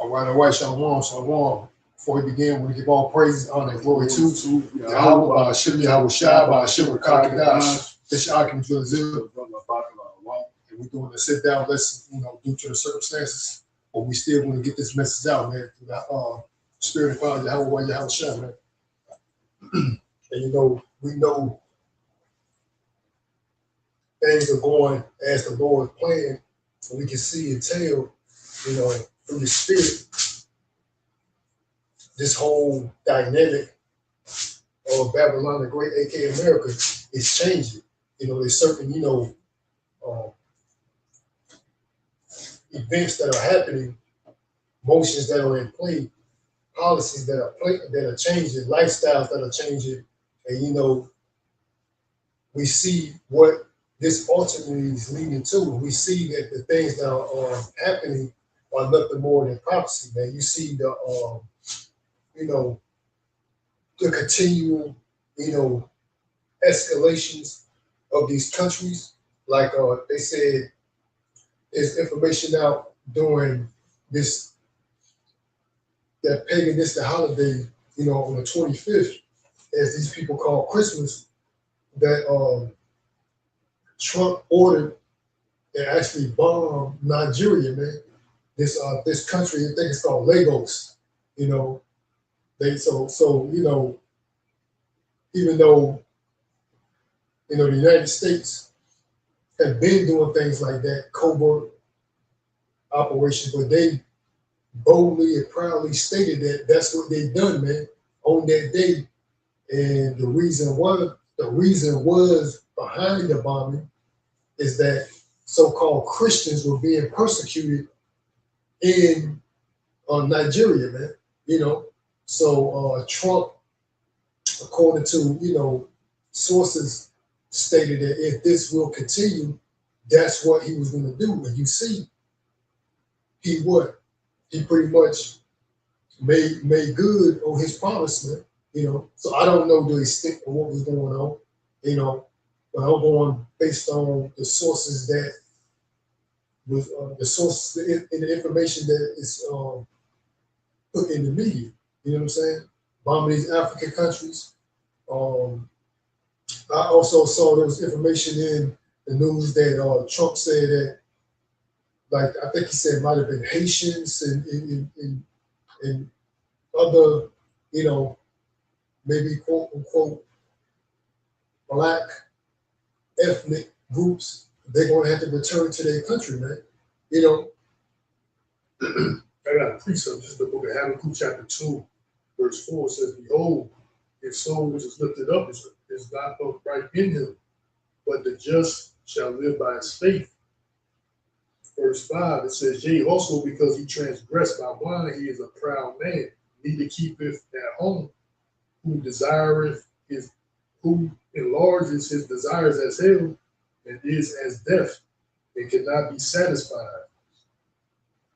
Right, white Shalom, Shalom. Before we begin, we give all praise, honor, and glory to Yahweh, by Hashem, Yahweh Shai, by Hashem, Kakadash, Bishakim, Jazil, and we're doing a sit down lesson, due to the circumstances, but we still want to get this message out, man, through the spirit of God, Yahweh, Yahweh Shai, man. And we know things are going as the Lord planned, and we can see and tell, through the spirit, this whole dynamic of Babylon the Great, aka America, is changing. There's certain, events that are happening, motions that are in play, policies that are changing, lifestyles that are changing, and we see what this ultimately is leading to. We see that the things that are happening are nothing more than prophecy, man. You see the the continual, escalations of these countries. Like they said, there's information out during that paganistic holiday, on the 25th, as these people call Christmas, that Trump ordered and actually bombed Nigeria, man. This country, I think it's called Lagos, even though the United States have been doing things like that, covert operations, but they boldly and proudly stated that that's what they done, man, on that day. And the reason was behind the bombing is that so-called Christians were being persecuted in Nigeria, man. So Trump, according to sources, stated that if this will continue, that's what he was going to do. And you see, he pretty much made good on his promise, man. So I don't know the extent of what was going on, but I'm going based on the sources that was the sources in the information that is put in the media. You know what I'm saying? Bombing these African countries. I also saw there was information in the news that Trump said that, like, I think he said it might have been Haitians and other, maybe quote unquote black ethnic groups, they're going to have to return to their country, man. I got a precept. This is the book of Habakkuk, chapter 2, verse 4. Says, "Behold, his soul which is lifted up is not upright in him, but the just shall live by his faith." Verse 5, it says, "Yea, also because he transgressed by wine, he is a proud man, neither keepeth at home, who enlarges his desires as hell, and is as death, and cannot be satisfied,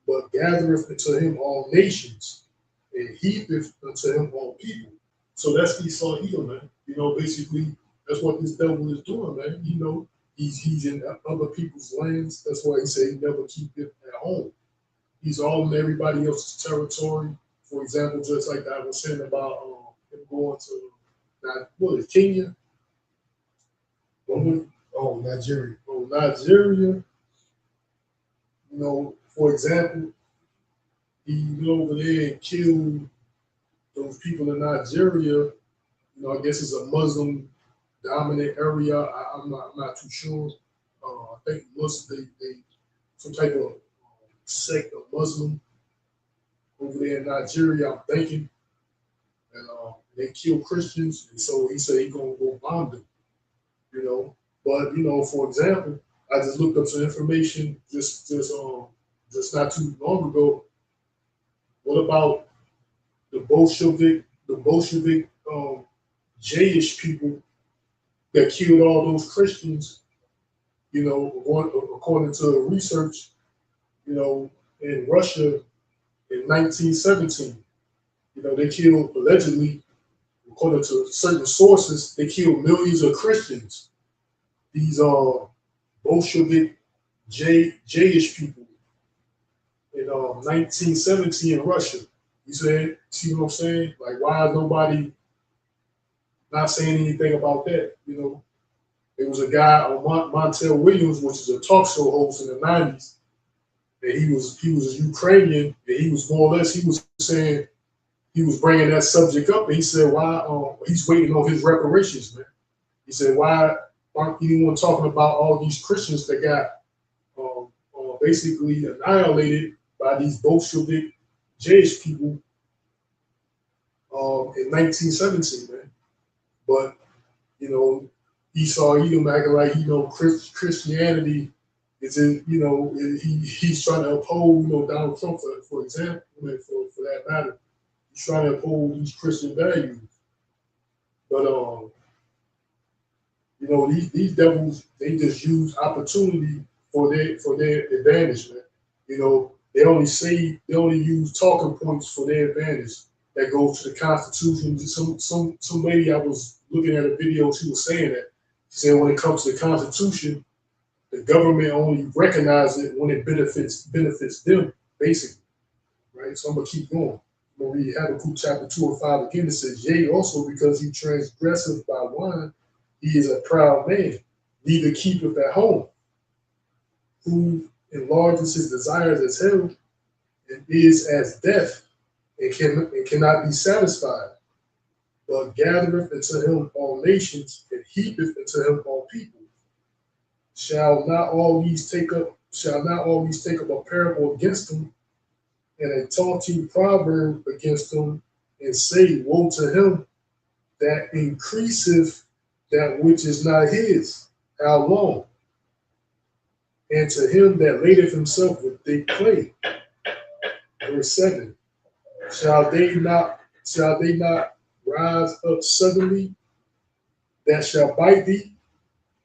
but gathereth unto him all nations, and heapeth unto him all people." So that's Esau Edom, man. Basically, that's what this devil is doing, man. He's in other people's lands. That's why he said he never keep it at home. He's all in everybody else's territory. For example, just like I was saying about him going to Kenya? Nigeria. Nigeria. For example, he went over there and killed those people in Nigeria. I guess it's a Muslim dominant area. I'm not too sure. I think Muslim, they some type of sect of Muslim over there in Nigeria, I'm thinking. And they kill Christians, and so he said he's gonna go bomb them. But for example, I just looked up some information just not too long ago. What about the Bolshevik Jayish people that killed all those Christians, according to research, in Russia in 1917. They killed, allegedly, according to certain sources, they killed millions of Christians. These Bolshevik Jayish people in in 1917 in Russia. You said, see what I'm saying? Like, why is nobody not saying anything about that? You know, there was a guy on Montel Williams, which is a talk show host in the 90s, and he was a Ukrainian, and he was more or less, he was saying, he was bringing that subject up, and he said, why, he's waiting on his reparations, man. He said, why aren't anyone talking about all these Christians that got basically annihilated by these Bolshevik Jewish people in 1917, man? But, you know, Esau Edom acting like, you know, Christianity is in, you know, he's trying to uphold, you know, Donald Trump, for example, I mean, for that matter. He's trying to uphold these Christian values. But, you know, these devils, they just use opportunity for their advantage, man. You know, they only use talking points for their advantage that goes to the Constitution. Some lady I was looking at a video, she was saying that. She said when it comes to the Constitution, the government only recognizes it when it benefits them, basically. Right? So I'm gonna keep going. I'm gonna read Habakkuk chapter 2 and 5 again. It says, yea, also because he transgresseth by wine, he is a proud man, neither keepeth at home, who enlarges his desires as hell, and is as death, and cannot be satisfied, but gathereth into him all nations, and heapeth into him all people. Shall not all these take up a parable against him, and a taunting proverb against him, and say, woe to him that increaseth that which is not his, how long? And to him that ladeth himself with thick clay. Verse 7. Shall they not rise up suddenly that shall bite thee,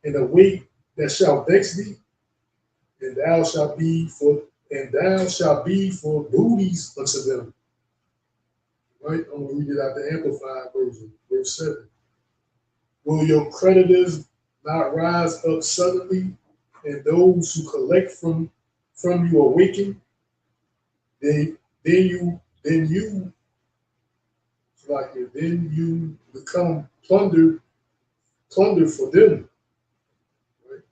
and awake that shall vex thee, and thou shalt be for booties unto them. Right? I'm gonna read it out the Amplified version, verse 7. Will your creditors not rise up suddenly, and those who collect from you awaken? Then you become plunder for them. Right?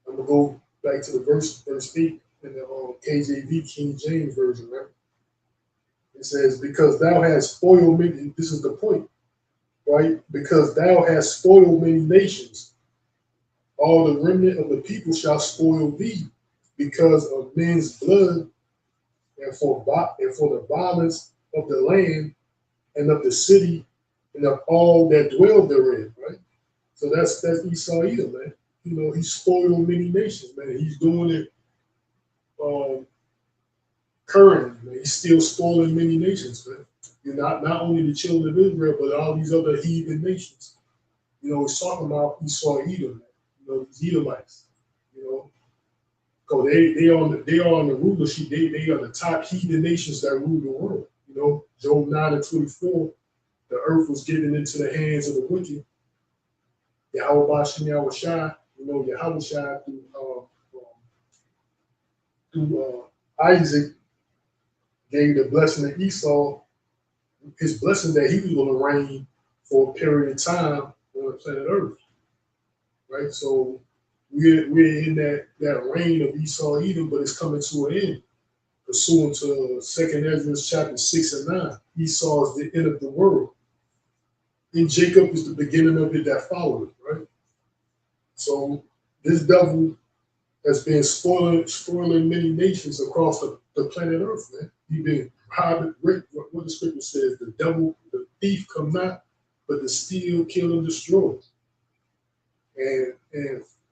I'm gonna go back to the verse 8 in the KJV, King James version. Right? It says, "Because thou hast spoiled many." This is the point, right? Because thou hast spoiled many nations, all the remnant of the people shall spoil thee, because of men's blood, and for the violence of the land, and of the city, and of all that dwell therein. Right. So that's Esau Edom, man. You know, he's spoiled many nations, man. He's doing it currently, man. He's still spoiling many nations, man. You're not only the children of Israel, but all these other heathen nations. You know, he's talking about Esau Edom, man. You know, these Edomites. You know, because they are on the rulership. They are the top heathen nations that rule the world. You know, Job 9:24, the earth was given into the hands of the wicked. Yahweh Bashem Yahushai, you know, Yahushai through Isaac gave the blessing to Esau, his blessing that he was going to reign for a period of time on the planet Earth. Right? So we're in that reign of Esau Edom, but it's coming to an end. Pursuant to 2nd Ezra chapter 6 and 9, Esau is the end of the world. And Jacob is the beginning of it that followed, right? So this devil has been spoiling many nations across the planet Earth, man. He's been robbed, what the scripture says, the devil, the thief come not, but to steal, kill, and destroy. And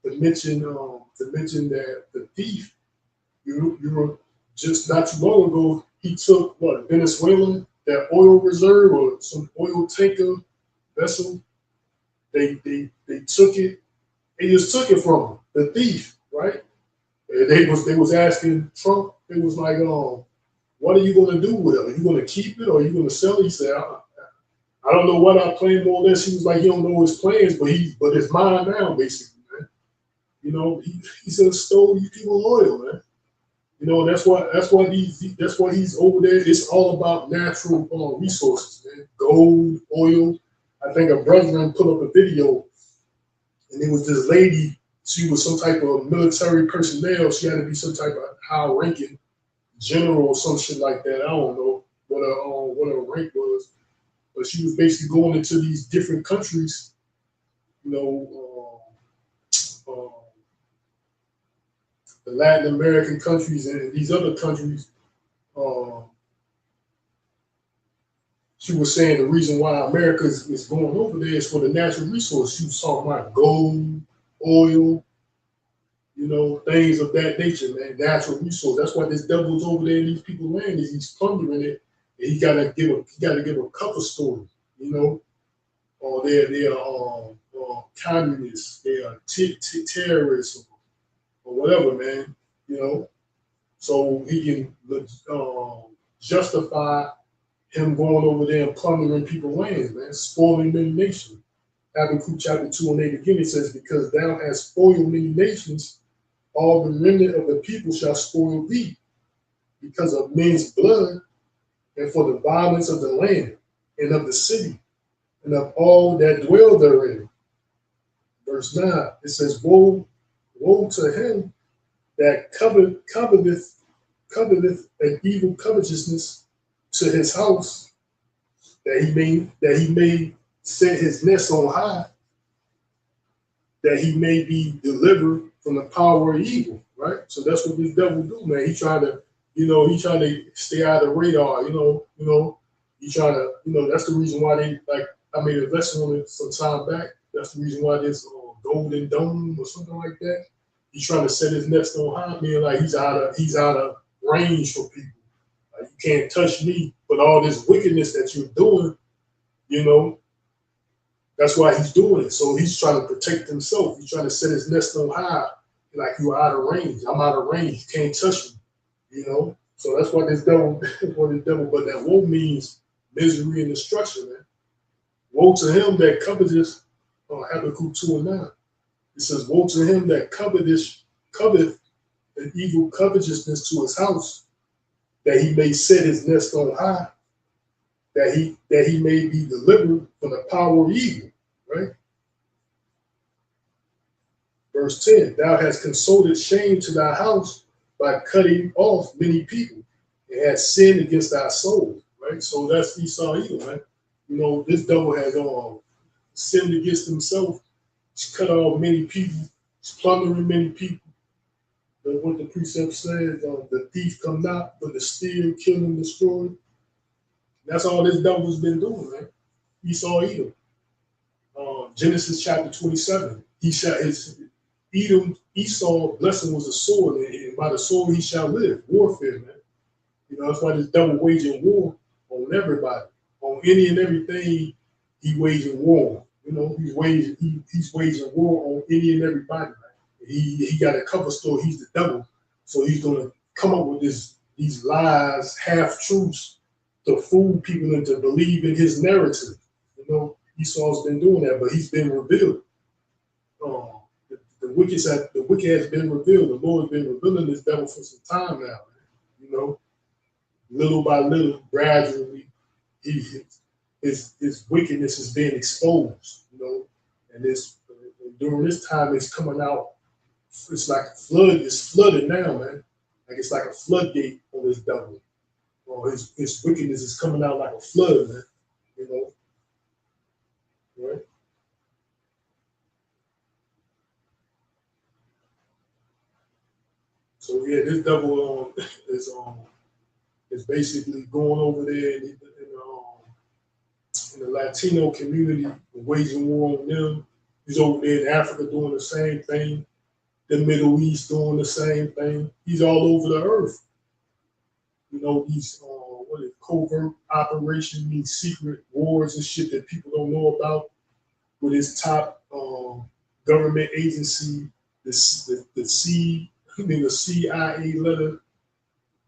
to mention that the thief, you were just not too long ago, he took Venezuela, that oil reserve or some oil tanker vessel. They took it. They just took it from him, the thief, right? And they was asking Trump. It was like, what are you going to do with it? Are you going to keep it or are you going to sell it? He said, I don't know what I plan more or less. He was like, he don't know his plans, but it's mine now, basically, man. You know, he said, stole you people oil, man. You know, that's why he's over there. It's all about natural resources, man. Gold, oil. I think a brother put up a video, and it was this lady. She was some type of military personnel. She had to be some type of high ranking general or some shit like that. I don't know what her rank was, but she was basically going into these different countries, you know, the Latin American countries and these other countries. Uh, she was saying the reason why America is going over there is for the natural resource. She was talking about gold, oil, things of that nature, man. Natural resource. That's why this devil's over there in these people's land is he's plundering it. And he gotta give a cover story, or they're communists, they are terrorists or whatever, man. You know, so he can justify him going over there and plundering people's lands, man, spoiling many nations. Habakkuk chapter 2 and 8 again, it says, because thou hast spoiled many nations, all the remnant of the people shall spoil thee, because of men's blood, and for the violence of the land, and of the city, and of all that dwell therein. Verse 9, it says, woe to him that coveteth an evil covetousness to his house, that he may set his nest on high, that he may be delivered from the power of evil, right? So that's what this devil do, man. He trying to stay out of the radar, he trying to, that's the reason why I made a lesson on it some time back. That's the reason why this golden dome or something like that. He's trying to set his nest on high, man. Like he's out of range for people. Like, you can't touch me, but all this wickedness that you're doing, you know, that's why he's doing it. So he's trying to protect himself. He's trying to set his nest on high, like you're out of range. I'm out of range. You can't touch me, So that's what this devil, but that woe means misery and destruction, man. Woe to him that coveteth, Habakkuk 2 and 9. It says, woe to him that coveteth an evil covetousness to his house, that he may set his nest on high, that he may be delivered from the power of evil, right? Verse 10, thou hast consulted shame to thy house by cutting off many people, and hast sinned against thy soul, right? So that's Esau Edom, right? This devil has sinned against himself. He's cut off many people. He's plundering many people. But what the precept says, the thief come not, but to steal, kill, and destroy. That's all this devil's been doing, man. Esau Edom. Genesis chapter 27. He shall Esau blessing was a sword, and by the sword he shall live. Warfare, man. That's why this devil waging war on everybody, on any and everything he waging war on. He's waging war on any and everybody, man. He got a cover story. He's the devil, so he's gonna come up with these lies, half truths, to fool people into believe in his narrative. Esau's been doing that, but he's been revealed. The wicked has been revealed. The Lord has been revealing this devil for some time now. Little by little, gradually, his wickedness is being exposed. And during this time, it's coming out. It's like a flood. It's flooded now, man. Like it's like a floodgate on this devil. His wickedness is coming out like a flood, man. Right? So yeah, this devil is basically going over there in the Latino community, waging war on them. He's over there in Africa doing the same thing. The Middle East doing the same thing. He's all over the earth. These covert operations, these secret wars and shit that people don't know about, with his top government agency, the CIA letter.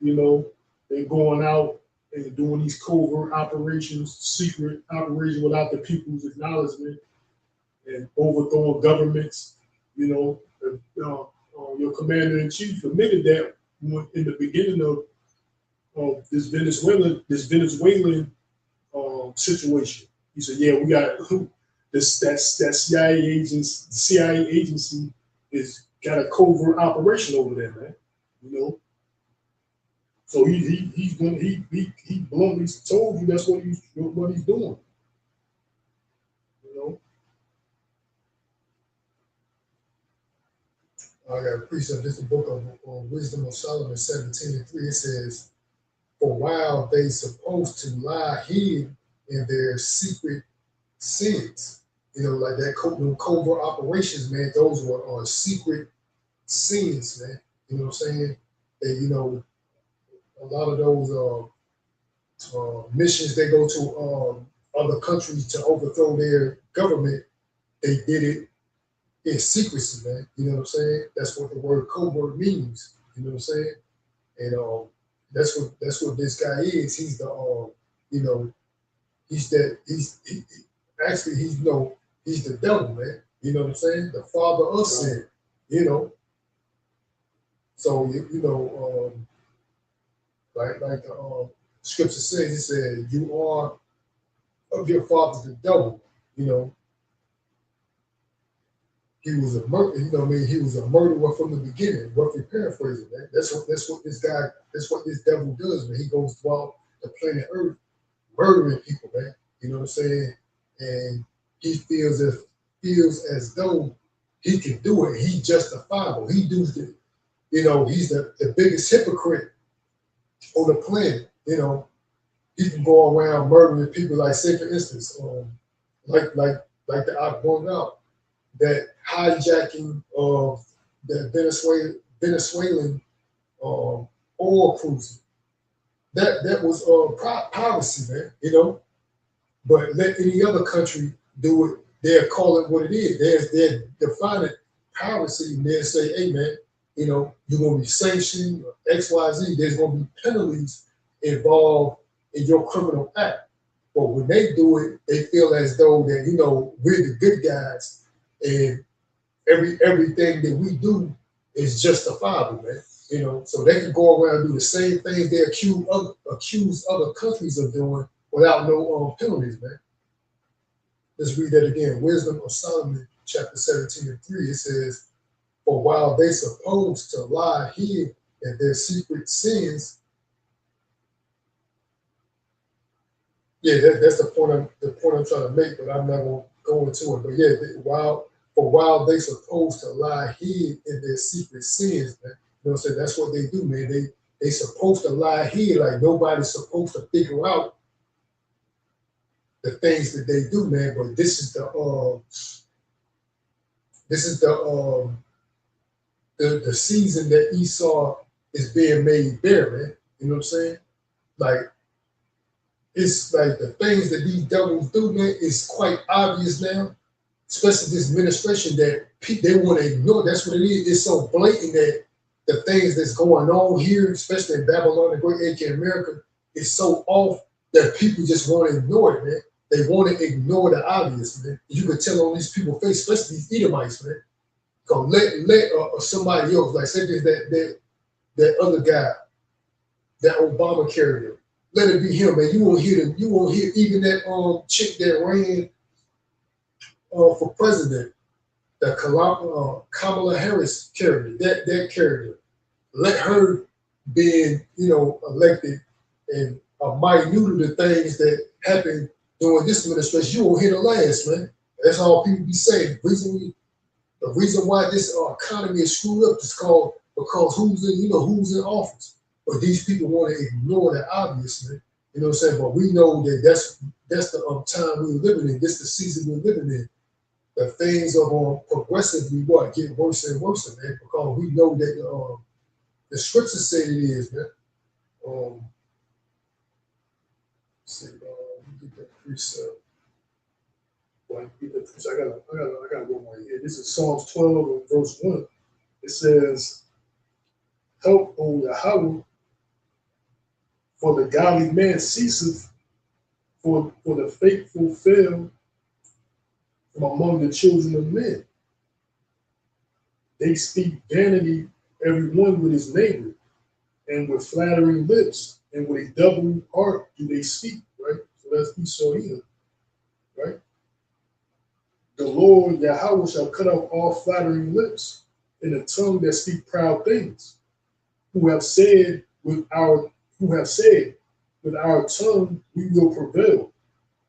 They're going out and doing these covert operations, secret operations without the people's acknowledgement, and overthrowing governments. Your commander in chief admitted that in the beginning of this Venezuelan situation. He said, "Yeah, we got this. That CIA agency is got a covert operation over there, man. You know." So he bluntly told you that's what he's doing. You know. I got a precept. This is the book of Wisdom of Solomon 17:3. It says, "For while they supposed to lie hid in their secret sins," like that covert operations, man. Those are secret sins, man. You know what I'm saying? They, a lot of those missions they go to other countries to overthrow their government. They did it in secrecy, man. You know what I'm saying? That's what the word covert means. You know what I'm saying? And that's what this guy is. He's the he's that he actually he's the devil, man. You know what I'm saying? The father of sin. You know. So like the scripture says, it said, "You are of your father the devil." You know, he was a murderer. You know what I mean? He was a murderer from the beginning. Roughly paraphrasing, man. That's what this devil does, man. He goes throughout the planet Earth murdering people, man. You know what I'm saying? And he feels as though he can do it. He's justifiable. He does it. He's the biggest hypocrite on the planet. He can go around murdering people. Like, say for instance, like the I brought out, that hijacking of the Venezuelan oil cruiser. That was piracy, man. But let any other country do it, they'll call it what it is. They'll define it piracy, and they'll say, "Hey, man, you're going to be sanctioned, or XYZ. There's going to be penalties involved in your criminal act." But when they do it, they feel as though that we're the good guys, and everything that we do is justifiable, man. So they can go around and do the same things they accuse other countries of doing without no penalties, man. Let's read that again. Wisdom of Solomon, chapter 17:3. It says, "For while they supposed to lie hid in their secret sins." Yeah, that's the point I'm trying to make, but I'm not going to go into it. But yeah, while they supposed to lie hid in their secret sins, man. You know what I'm saying? That's what they do, man. They supposed to lie hid, like nobody's supposed to figure out the things that they do, man. But this is the season that Esau is being made bare, man. You know what I'm saying? Like, it's like the things that these devils do, man, is quite obvious now, especially this administration, that they want to ignore. That's what it is. It's so blatant that the things that's going on here, especially in Babylon, the Great, aka America, is so off that people just want to ignore it, man. They want to ignore the obvious, man. You could tell on these people's face, especially these Edomites, man. Go let somebody else, like say that other guy, that Obama carrier. Let it be him, man. You won't hear even that chick that ran for president, the Kamala Harris character, that character. Let her being, elected, and a minute of the things that happened during this administration, you won't hear the last, man. That's all people be saying. The reason why this economy is screwed up is because who's in office. But these people want to ignore the obvious, man. You know what I'm saying? But we know that that's the time we're living in. This is the season we're living in. The things are progressively get worse and worse, man. Because we know that the scriptures say it is, man. Let's see, get that precept. I got one right here. This is Psalms 12 verse 1. It says, "Help, O Yahweh, for the godly man ceaseth, for the faithful fail from among the children of men. They speak vanity, every one with his neighbor. and with flattering lips and with a double heart do they speak, right? So that's Esau Edom, right? The Lord Yahweh shall cut off all flattering lips and a tongue that speak proud things, who have said with our tongue we will prevail.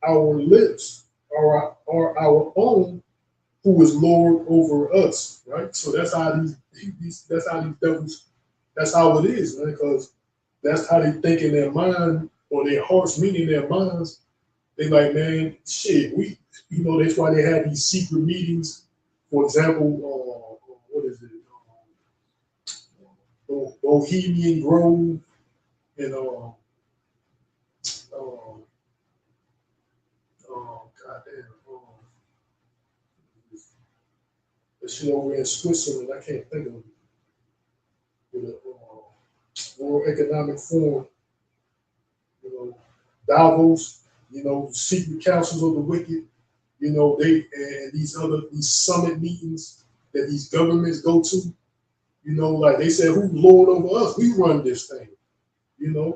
Our lips are our own, who is Lord over us, right? So that's how these devils, that's how it is, man, because that's how they think in their mind, or their hearts meaning their minds. They like, man, shit, that's why they have these secret meetings. For example, what is it? Bohemian Grove and goddamn, the shit over in Switzerland. I can't think of it. With the World Economic Forum, Davos, secret councils of the wicked, they and these summit meetings that these governments go to, like they said, who's Lord over us? We run this thing.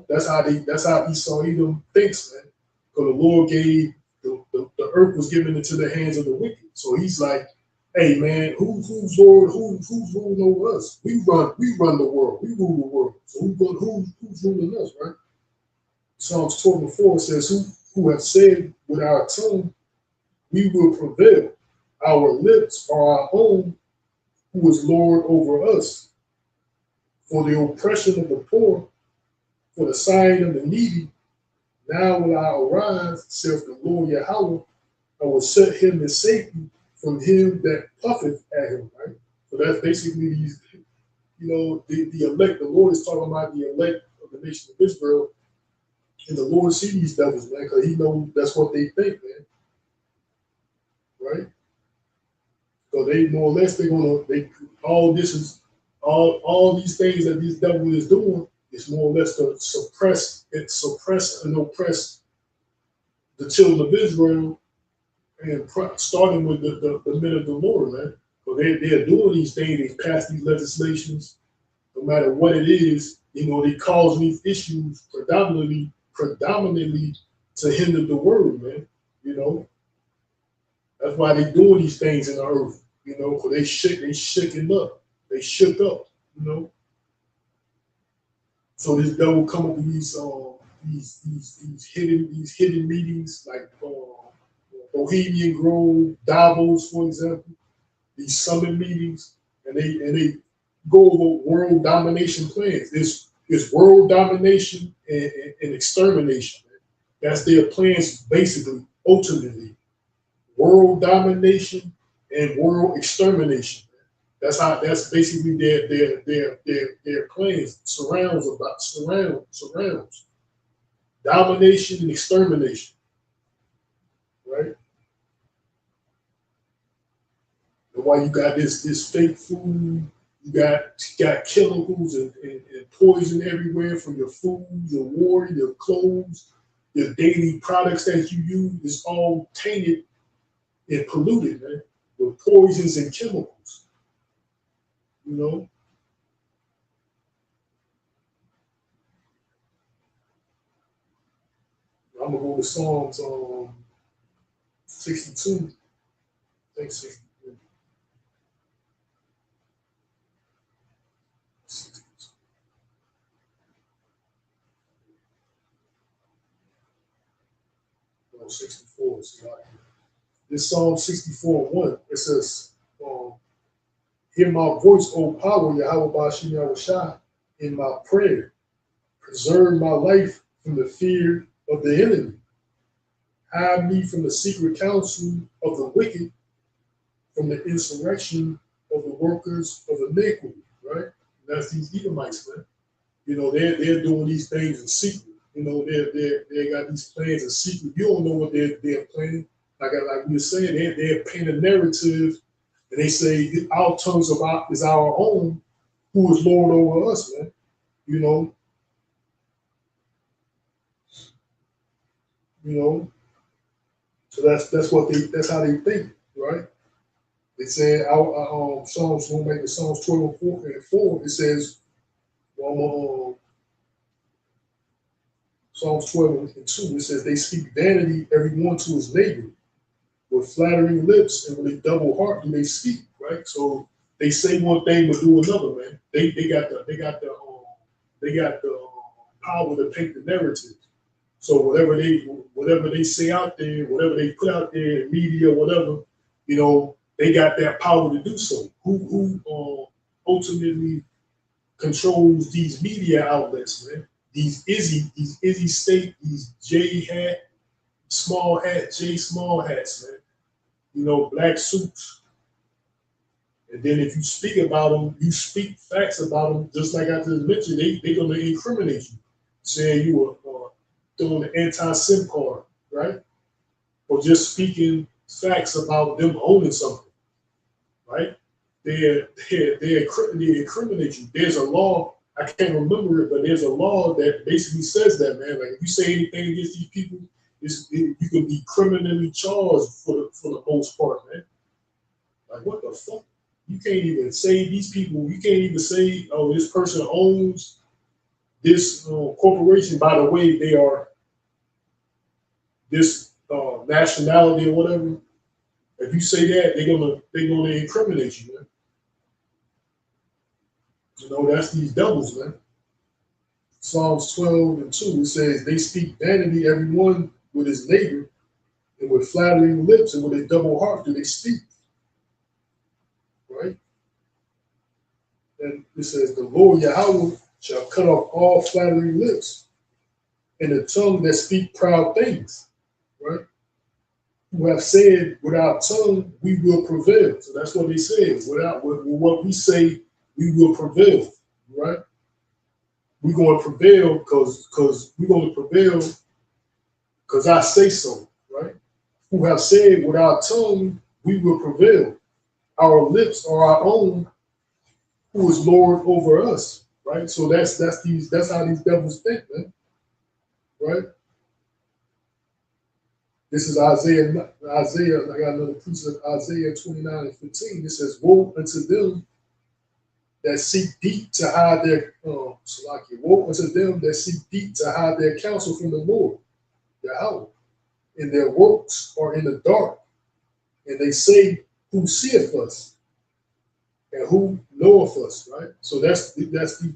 That's how Esau Edom thinks, man. Because the Lord gave the earth was given into the hands of the wicked. So he's like, hey man, who's Lord? Who's ruling over us? We run the world. We rule the world. So who's ruling us, right? Psalms 12:4 says, who have said with our tongue, we will prevail. Our lips are our own, who is Lord over us. For the oppression of the poor, for the sighing of the needy, now will I arise, saith the Lord Yahweh, I will set him in safety from him that puffeth at him, right? So that's basically these, the elect. The Lord is talking about the elect of the nation of Israel. And the Lord sees these devils, man, because he knows that's what they think, man. Right? So they more or less all these things that these devil is doing is more or less to suppress and oppress the children of Israel, and starting with the men of the Lord, man. So they're doing these things, they pass these legislations, no matter what it is, they cause these issues predominantly to hinder the word, man. That's why they doing these things in the earth, because they shook up, So this devil come up with these hidden meetings like Bohemian Grove, Davos, for example, these summit meetings, and they go over world domination plans. It's world domination and extermination. That's their plans, basically, ultimately. World domination and world extermination. That's basically their plans. Surrounds. Domination and extermination. Right? And why you got this fake food, you got chemicals and poison everywhere from your food, your water, your clothes, your daily products that you use is all tainted and polluted, man, with poisons and chemicals. I'm gonna go to Psalms 62. I think 63. No, 64. This Psalm 64:1, it says, hear my voice, O power, Yahweh Bashim Yahushua, in my prayer. Preserve my life from the fear of the enemy. Hide me from the secret counsel of the wicked, from the insurrection of the workers of iniquity, right? And that's these Edomites, man. They're doing these things in secret. They got these plans in secret. You don't know what they're planning. Like we were saying, they're painting a narrative, and they say our tongues is our own, who is Lord over us, man. So that's how they think, right? They said Psalms, we'll make the Psalms 12:4. It says, Psalms 12 and 2, it says, they speak vanity, every one to his neighbor. With flattering lips and with a double heart do they speak, right? So they say one thing but do another, man. They got the power to paint the narrative. So whatever they say out there, whatever they put out there in media, whatever, they got that power to do so. Who ultimately controls these media outlets, man? These Izzy State, these J small hats, man. Black suits. And then if you speak about them, you speak facts about them, just like I just mentioned, they're going to incriminate you, saying you were doing the anti-sim card, right? Or just speaking facts about them owning something, right? They incriminate you. There's a law, I can't remember it, but there's a law that basically says that, man. Like if you say anything against these people, you can be criminally charged for the most part, man. Like what the fuck? You can't even say these people. You can't even say, oh, this person owns this corporation. By the way, they are this nationality or whatever. If you say that, they're gonna incriminate you, man. That's these devils, man. Psalms 12 and 2, it says, they speak vanity, everyone with his neighbor, and with flattering lips and with a double heart do they speak. Right? And it says, the Lord Yahweh shall cut off all flattering lips and the tongue that speak proud things. Right? Who have said, with our tongue we will prevail. So that's what they said. With what we say, we will prevail. Right? We're going to prevail because we're going to prevail because I say so. Right? Who have said, with our tongue we will prevail. Our lips are our own. Who is Lord over us? Right? So that's how these devils think, man. Right? This is Isaiah. I got another precept, Isaiah 29 and 15. It says, woe unto them that seek deep to hide their woe unto them that seek deep to hide their counsel from the Lord, Yahweh. And their works are in the dark. And they say, who seeth us? And who knoweth us? Right? So that's these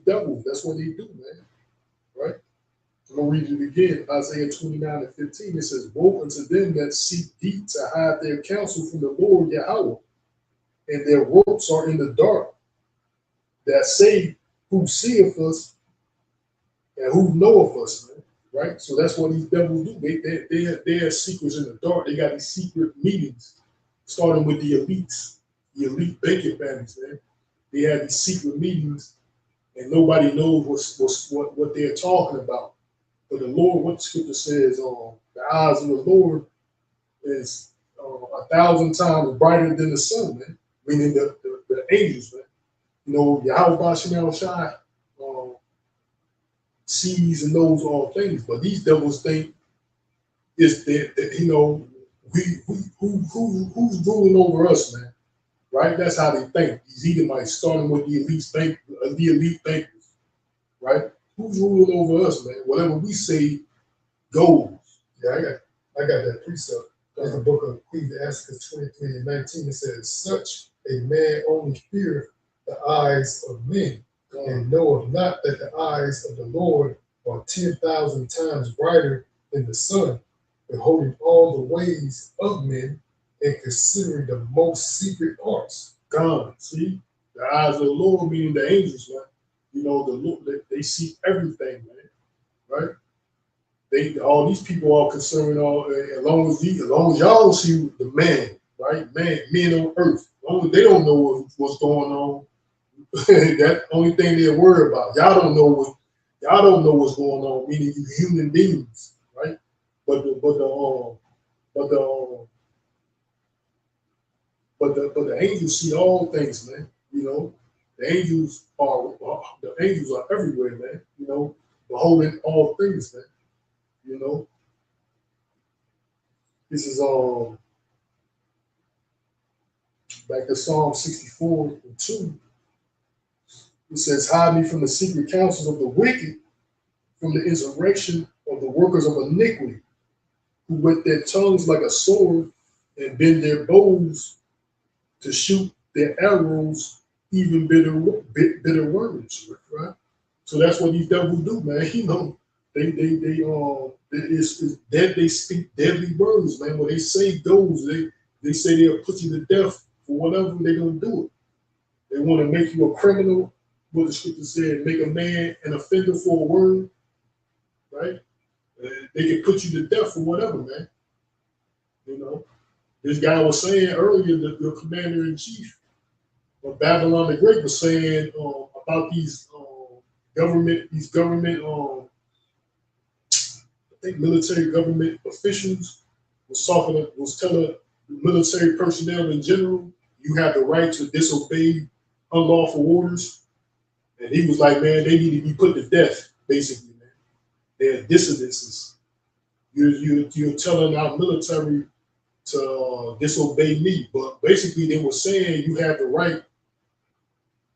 devils. That's what they do, man. Right? I'm going to read it again. Isaiah 29 and 15. It says, woe unto them that seek deep to hide their counsel from the Lord Yahweh, and their works are in the dark, that say, who seeth us and who knoweth us, man. Right? So that's what these devils do. They have secrets in the dark. They got these secret meetings, starting with the elites, the elite banking families, man. They have these secret meetings, and nobody knows what they're talking about. But the Lord, what the scripture says, the eyes of the Lord is 1,000 times brighter than the sun, man. Meaning the angels, man. Yahweh Bashim Shai sees and knows all things, but these devils think it's that who's ruling over us, man. Right? That's how they think. These Edomites, starting with the elite bankers, right? Who's ruling over us, man? Whatever we say goes. Yeah, I got that precept. In the book of Ecclesiastes 23 and 19, it says, such a man only feareth the eyes of men, and knoweth not that the eyes of the Lord are 10,000 times brighter than the sun, beholding all the ways of men and considering the most secret parts. God, see? The eyes of the Lord, meaning the angels, man. The Lord, they see everything, man. Right? All these people are concerned. As long as y'all see the man, right? Men on earth. As long as they don't know what's going on, that's the only thing they're worried about. Y'all don't know what's going on. Meaning you human beings, right? But the angels see all things, man. The angels are everywhere, man. Beholding all things, man. This is back to Psalm 64 and 2. It says, hide me from the secret counsels of the wicked from the insurrection of the workers of iniquity, who with their tongues like a sword and bend their bows to shoot their arrows, even bitter words, right? So that's what these devils do, man. You know, it's that they speak deadly words, man. When they say those, they say they'll put you to death for whatever they gonna do it. They want to make you a criminal. What the scripture said, make a man an offender for a word, right? They can put you to death for whatever, man. You know, this guy was saying earlier that the commander in chief of Babylon the Great was saying about these government, I think military government officials was telling military personnel in general, you have the right to disobey unlawful orders. And he was like, man, they need to be put to death, basically, man. They're dissidences. You're telling our military to disobey me, but basically they were saying you have the right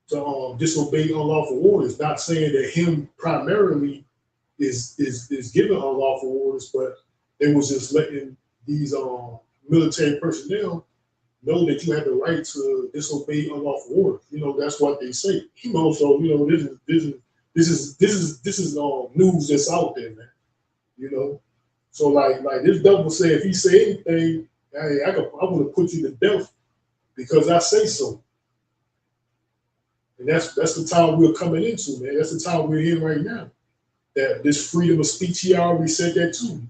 to disobey unlawful orders. Not saying that him primarily is giving unlawful orders, but they was just letting these military personnel know that you have the right to disobey unlawful orders. You know, that's what they say. You know, so you know this is news that's out there, man. You know, so like this devil said, if he say anything, hey, I want to put you to death because I say so. And that's the time we're coming into, man. That's the time we're in right now. That this freedom of speech, he already said that too.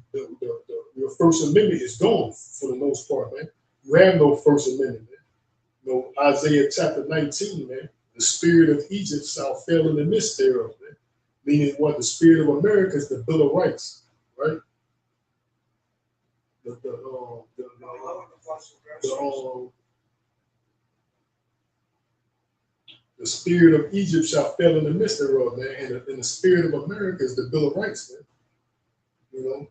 Your First Amendment is gone for the most part, man. You have no First Amendment, man. You know, Isaiah chapter 19, man. The spirit of Egypt shall fail in the midst thereof, man. Meaning what? The spirit of America is the Bill of Rights, right? The spirit of Egypt shall fail in the midst thereof, man. And the spirit of America is the Bill of Rights, man. You know,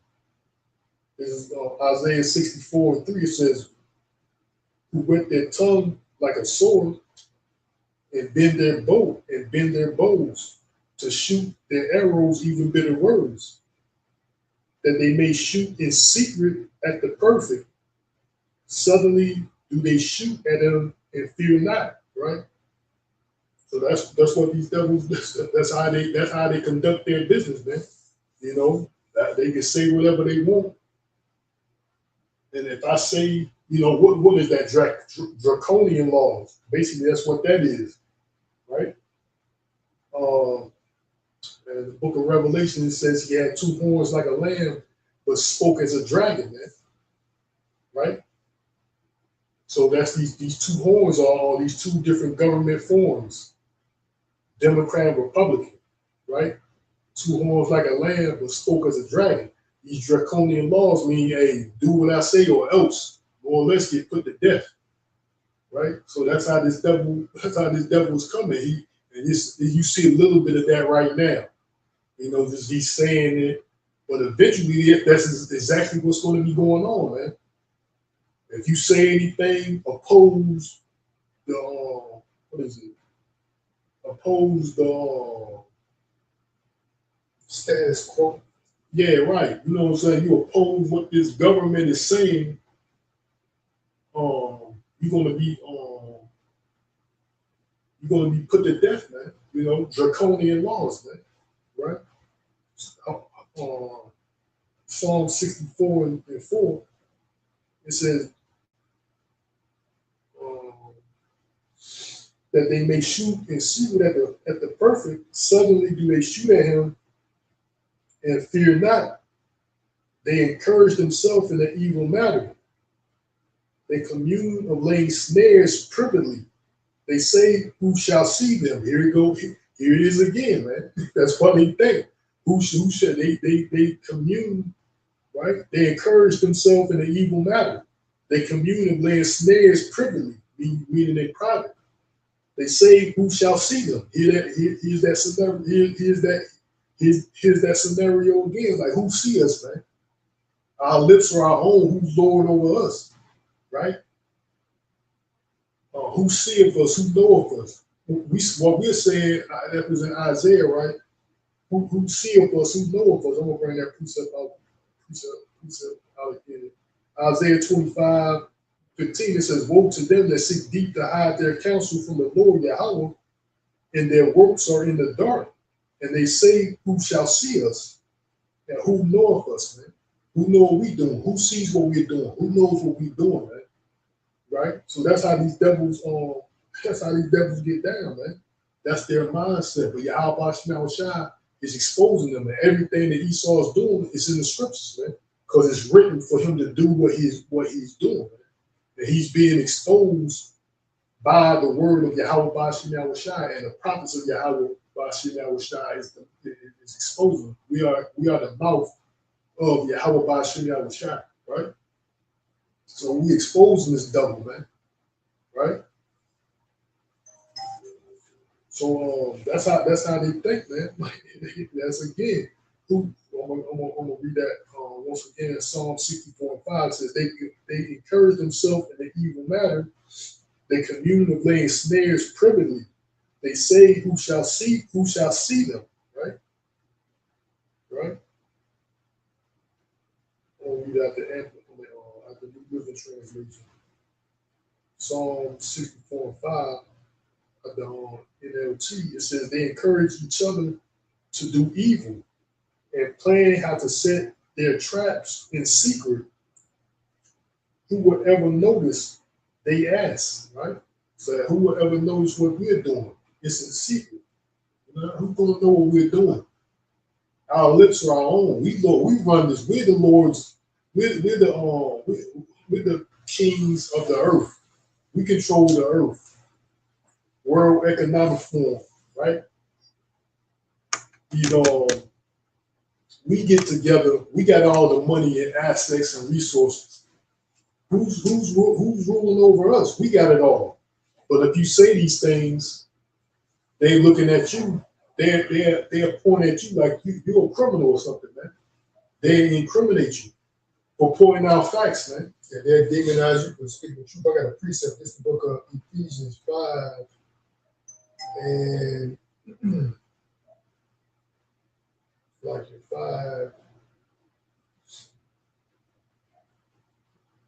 this is Isaiah 64:3. It says, who with their tongue like a sword and bend their bows to shoot their arrows, even bitter words, that they may shoot in secret at the perfect. Suddenly do they shoot at them and fear not, right? So that's what these devils. That's how they conduct their business, man. You know, they can say whatever they want, and if I say, you know, what is that draconian laws? Basically, that's what that is, right? And the Book of Revelation, it says he had two horns like a lamb, but spoke as a dragon, man. Right? So that's these two horns are these two different government forms, Democrat and Republican, right? Two horns like a lamb, but spoke as a dragon. These draconian laws mean, hey, do what I say or else, more or less get put to death, right? So that's how this devil is coming. You see a little bit of that right now. You know, just he's saying it, but eventually that's exactly what's going to be going on, man. If you say anything, oppose the what is it? Oppose the status quo. Yeah, right. You know what I'm saying? You oppose what this government is saying. You're gonna be put to death, man. You know, draconian laws, man. Right? Psalm 64:4. It says that they may shoot in secret at the perfect. Suddenly do they shoot at him and fear not. They encourage themselves in the evil matter. They commune of laying snares privily. They say, who shall see them? Here we go. Here it is again, man. That's what they think. Who should they commune, right? They encourage themselves in the evil matter. They commune of laying snares privily, meaning they private. They say, who shall see them? Here's that scenario. Here's that scenario again. Like, who see us, man? Our lips are our own. Who's Lord over us, right? Who seeth us? Who knoweth us? What we're saying, that was in Isaiah, right? who see of us, who know of us. I'm gonna bring that precept out again. Isaiah 25:15, it says, "Woe to them that seek deep to hide their counsel from the Lord Yahweh, and their works are in the dark. And they say, Who shall see us? And who knoweth us, man? Who know what we doing? Who sees what we're doing? Who knows what we're doing, man? Right? So that's how these devils get down, man. That's their mindset. But Yahweh Shai is exposing them, and everything that Esau is doing is in the scriptures, man. Because it's written for him to do what he's doing, man. And he's being exposed by the word of Yahweh Bashim Shai, and the prophets of Yahweh Bashim Shai is exposing. We are the mouth of Yahweh Bashim Shai, right? So we exposing this devil, man, right? So that's how they think, man. That's again, I'm gonna read that once again. Psalm 64:5 says they encourage themselves in the evil matter. They commune of laying snares privately. They say, Who shall see them? Right? Right? I'll read out the New Living Translation. Psalm 64:5 of the NLT. It says they encourage each other to do evil and plan how to set their traps in secret. Who would ever notice? They ask, right? So who will ever notice what we're doing? It's in secret. You know, who's gonna know what we're doing? Our lips are our own. We run this. We're the Lord's. We're the kings of the earth. We control the earth. World Economic Forum, right? You know, we get together. We got all the money and assets and resources. Who's ruling over us? We got it all. But if you say these things, they looking at you. They're pointing at you like you're a criminal or something, man. They incriminate you for pointing out facts, man. Yeah, they're demonize you for speaking the truth. I got a precept. This is the book of Ephesians 5 and like 5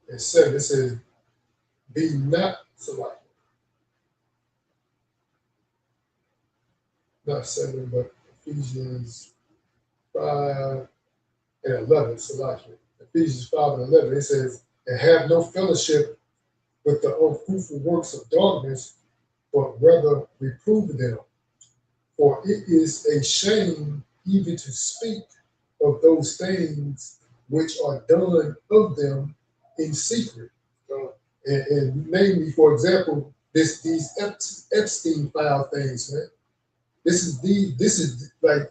and 7. It says, "Be not selective." Not 7, but Ephesians 5 and 11. Selective. Ephesians 5 and 11. It says, "And have no fellowship with the unfruitful works of darkness, but rather reprove them. For it is a shame even to speak of those things which are done of them in secret." And namely, for example, these Epstein file things, man. This is like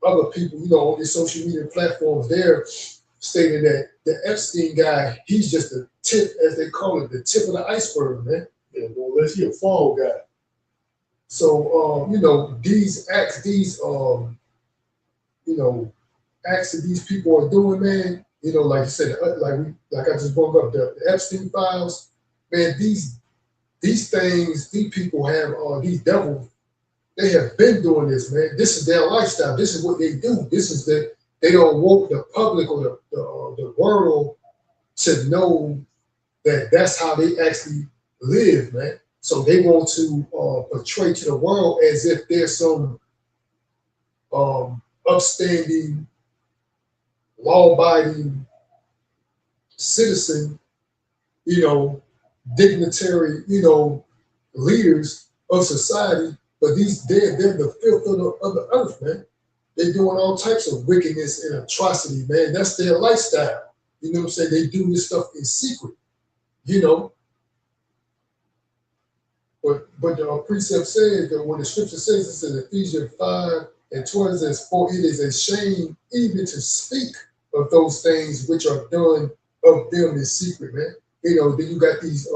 other people, on the social media platforms. They're stating that the Epstein guy, he's just the tip, as they call it, the tip of the iceberg, man. Yeah, well, let's hear a fall guy. So these acts, acts that these people are doing, man. Like you said, like I just brought up the Epstein files, man. These things, these people have these devils. They have been doing this, man. This is their lifestyle. This is what they do. This is they don't want the public or the world to know that that's how they actually live, man. So they want to portray to the world as if there's some upstanding, law-abiding citizen, dignitary, leaders of society. But they're the filth of the earth, man. They're doing all types of wickedness and atrocity, man. That's their lifestyle. You know what I'm saying? They do this stuff in secret, But the precept says that when the scripture says this in Ephesians 5 and 20 says, "For it is a shame even to speak of those things which are done of them in secret," man. Then you got these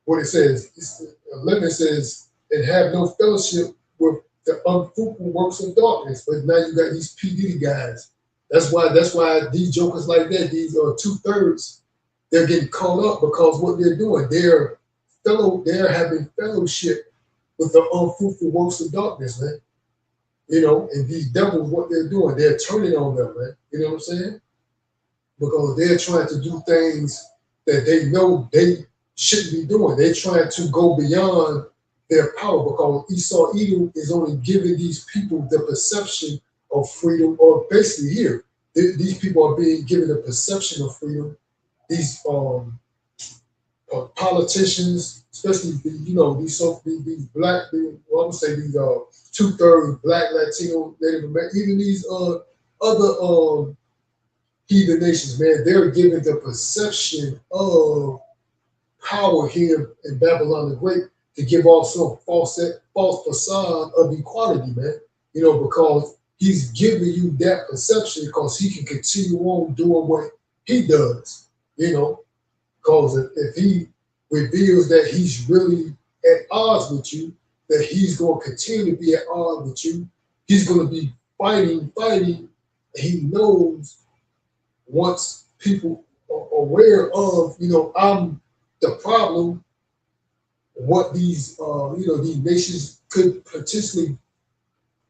what it says. 11 says, "And have no fellowship with the unfruitful works of darkness." But now you got these P. Diddy guys. That's why these jokers like that, these 2/3, they're getting caught up because what they're doing, they're having fellowship with the unfruitful works of darkness, man. You know, and these devils, what they're doing, they're turning on them, man. You know what I'm saying? Because they're trying to do things that they know they shouldn't be doing. They're trying to go beyond their power because Esau Edom is only giving these people the perception of freedom, or basically here, these people are being given the perception of freedom. These politicians, especially these black, well, I would say these 2/3 black, Latino, Native American, even these other heathen nations, man, they're given the perception of power here in Babylon the Great to give off some false facade of equality, man. You know, because he's giving you that perception because he can continue on doing what he does. You know, because if he reveals that he's really at odds with you, that he's going to continue to be at odds with you, he's going to be fighting. And he knows once people are aware of, I'm the problem, what these nations could potentially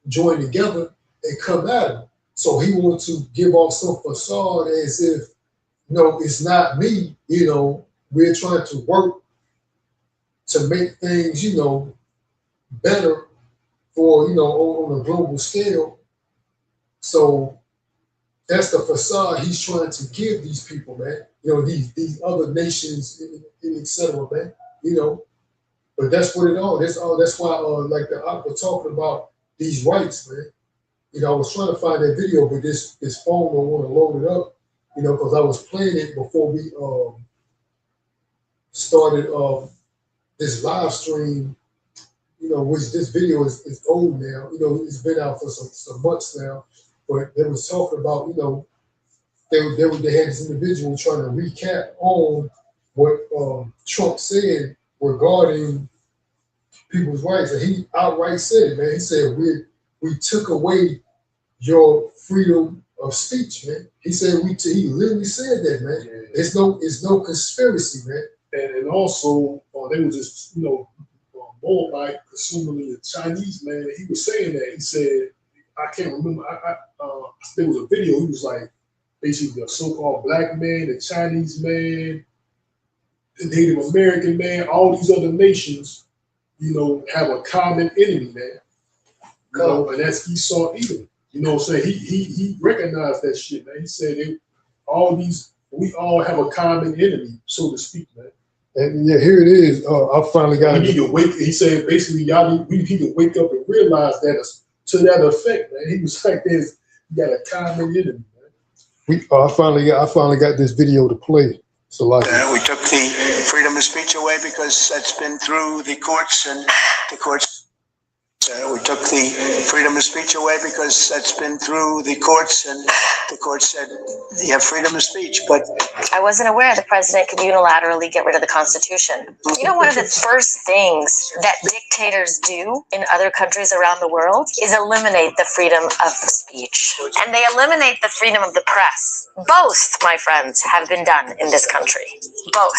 join together and come at him. So he wants to give off some facade as if, no, it's not me. We're trying to work to make things, better for, on a global scale. So that's the facade he's trying to give these people, man. These other nations, et cetera, man. But that's what it all. That's why, like we're talking about these rights, man. I was trying to find that video, but this phone don't want to load it up. Because I was playing it before we started this live stream. Which this video is old now. It's been out for some months now. But they was talking about, they had this individual trying to recap on what Trump said regarding people's rights, and he outright said it, man. He said we took away your freedom of speech, man. He said he literally said that, man. Yeah. It's no conspiracy, man. And also they were just more like presumably a Chinese man. He was saying that. He said, I can't remember. There was a video. He was like, basically the so-called black man, the Chinese man, the Native American man, all these other nations, have a common enemy, man. And that's Esau Edom. So he recognized that shit, man. He said we all have a common enemy, so to speak, man. And yeah, here it is. I finally got it. He said basically, we need to wake up and realize that to that effect, man. He was like, you got a common enemy, man. I finally got this video to play. So we took the freedom of speech away because that's been through the courts, and the courts. We took the freedom of speech away because that's been through the courts, and the courts said you have freedom of speech. But I wasn't aware the president could unilaterally get rid of the Constitution. One of the first things that dictators do in other countries around the world is eliminate the freedom of speech. And they eliminate the freedom of the press. Both, my friends, have been done in this country. Both.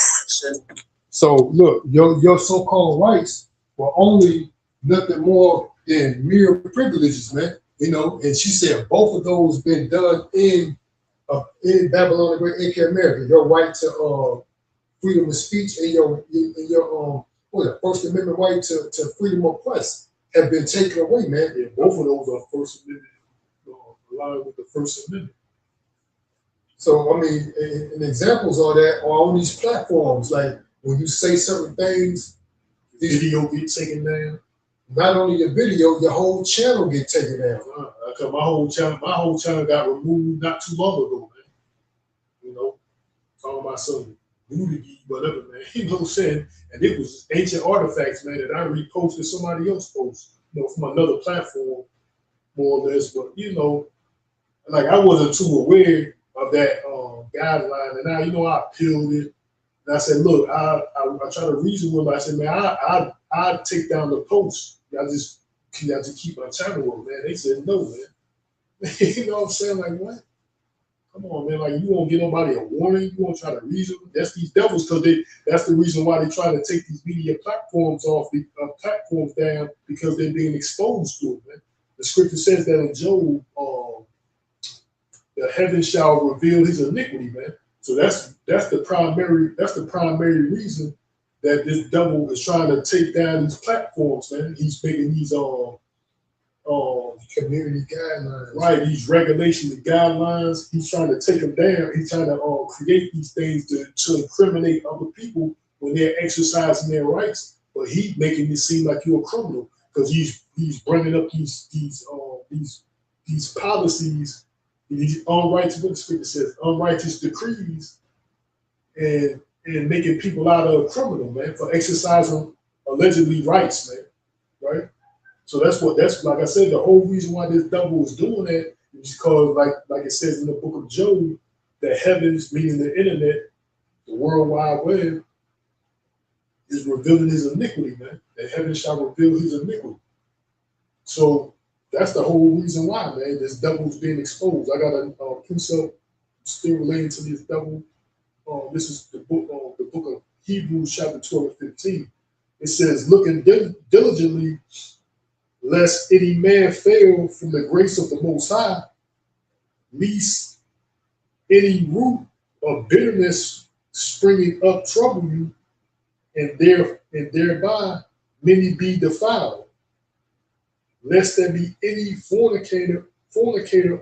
So look, your so-called rights were only nothing more than mere privileges, man. And she said both of those been done in Babylon the Great, aka America. Your right to freedom of speech and your First Amendment right to freedom of press have been taken away, man. Yeah, both of those are First Amendment, aligned with the First Amendment. So I mean, and examples of that are on these platforms. Like when you say certain things, the video get taken down. Not only your video, your whole channel get taken down. Cause my whole channel got removed not too long ago, man. Talking about some nudity, whatever, man. You know what I'm saying? And it was ancient artifacts, man, that I reposted somebody else post, from another platform, more or less. But like I wasn't too aware of that guideline, and now I appealed it. And I said, look, I try to reason with him. I said, man, I take down the post. Y'all just keep my channel up, man. They said no, man. You know what I'm saying? Like, what? Come on, man. Like, you won't get nobody a warning. You won't try to reason. That's these devils, because that's the reason why they try to take these media platforms off, the platforms down, because they're being exposed to it, man. the scripture says that in Job, the heaven shall reveal his iniquity, man. So that's the primary reason that this devil is trying to take down these platforms, man. He's making these community guidelines. Right, these regulations and guidelines. He's trying to take them down. He's trying to create these things to incriminate other people when they're exercising their rights. But he's making it seem like you're a criminal because he's bringing up these policies, these unrighteous, what the scripture says, unrighteous decrees, and making people out of a criminal, man, for exercising allegedly rights, man, right? So that's like I said, the whole reason why this devil is doing that is because, like it says in the book of Job, the heavens, meaning the internet, the World Wide Web, is revealing his iniquity, man. The heavens shall reveal his iniquity. So that's the whole reason why, man, this devil's being exposed. I got a precept still relating to this devil. This is the book of Hebrews, chapter 12 and 15. It says, looking diligently, lest any man fail from the grace of the Most High, lest any root of bitterness springing up trouble you, and thereby many be defiled. Lest there be any fornicator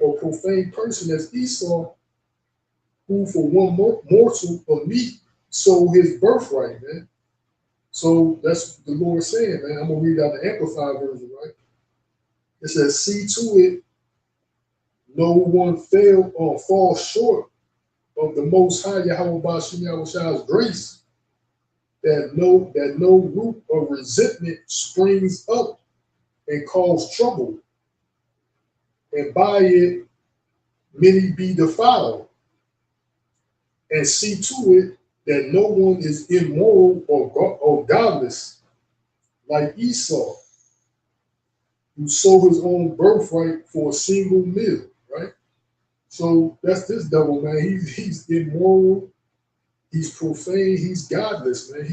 or profane person as Esau, who for one morsel of meat sold his birthright, man. So that's the Lord saying, man. I'm gonna read out the Amplified version, right? It says, "See to it, no one fail or fall short of the Most High Yahweh Ba'ashem Yahweh's grace, that no root of resentment springs up and cause trouble, and by it many be defiled. And see to it that no one is immoral or godless, like Esau, who sold his own birthright for a single meal," right? So that's this devil, man. He's immoral, he's profane, he's godless, man.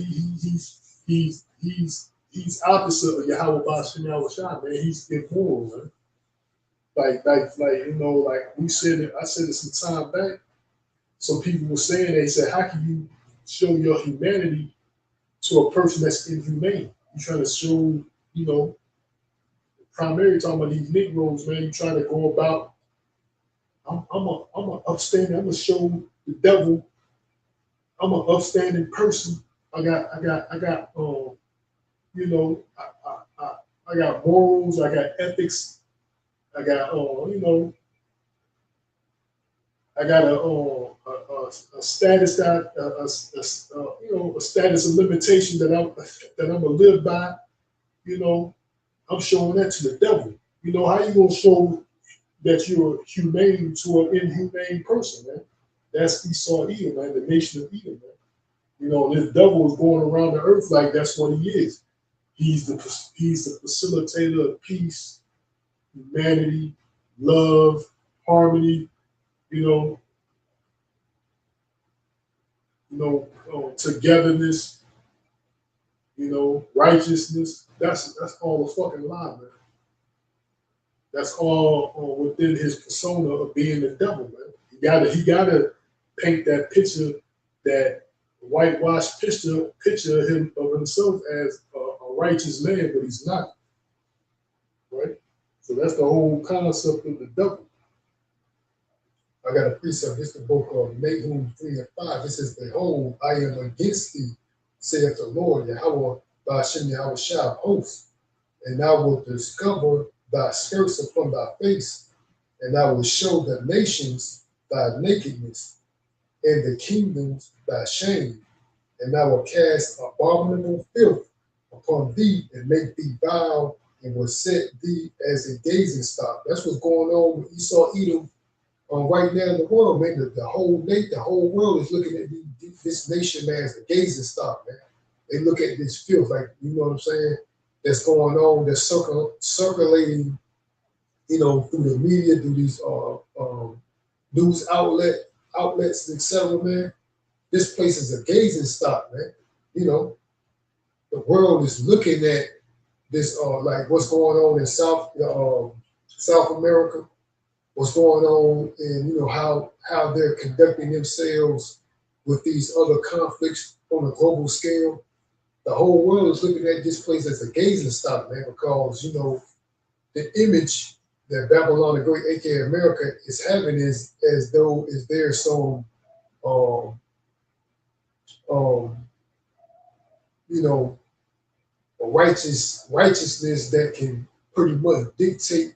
He's opposite of Yahweh Ba'ashem Yahushua, man. He's immoral, man. Like you know, like I said it some time back. Some people were saying, they said, how can you show your humanity to a person that's inhumane? You're trying to show, you know, primarily talking about these Negroes, man. You trying to go about, I'm a upstanding. I'm gonna show the devil I'm an upstanding person. I got you know, I got morals. I got ethics. I got you know, I got a status that you know, a status of limitation that I'm gonna live by. You know, I'm showing that to the devil. You know, how you gonna show that you're humane to an inhumane person, man? That's Esau Edom, man, the nation of Edom, man. You know, this devil is going around the earth like that's what he is. He's the facilitator of peace, humanity, love, harmony. You know, togetherness. You know, righteousness. That's all a fucking lie, man. That's all within his persona of being the devil, man. He gotta paint that picture, that whitewashed picture of himself as a righteous man, but he's not. Right? So that's the whole concept of the devil. I got a precept. It's the book of Nahum 3 and 5. It says, "Behold, I am against thee, saith the Lord, Yahweh Ba'ashem Yahushua of hosts, and I will discover thy skirts upon thy face, and I will show the nations thy nakedness, and the kingdoms thy shame, and I will cast abominable filth upon thee, and make thee vile, and will set thee as a gazing stock." That's what's going on with Esau Edom right now in the world, man. The whole world is looking at this nation, man, as a gazing stock, man. They look at this filth, like, you know what I'm saying, that's going on, that's circulating, you know, through the media, through these news outlets, etc., man. This place is a gazing stock, man. You know, the world is looking at this, like what's going on in South South America, what's going on, and you know how they're conducting themselves with these other conflicts on a global scale. The whole world is looking at this place as a gazing stock, man, because you know the image that Babylon the Great, aka America, is having is as though is there some um, um, you know a righteousness that can pretty much dictate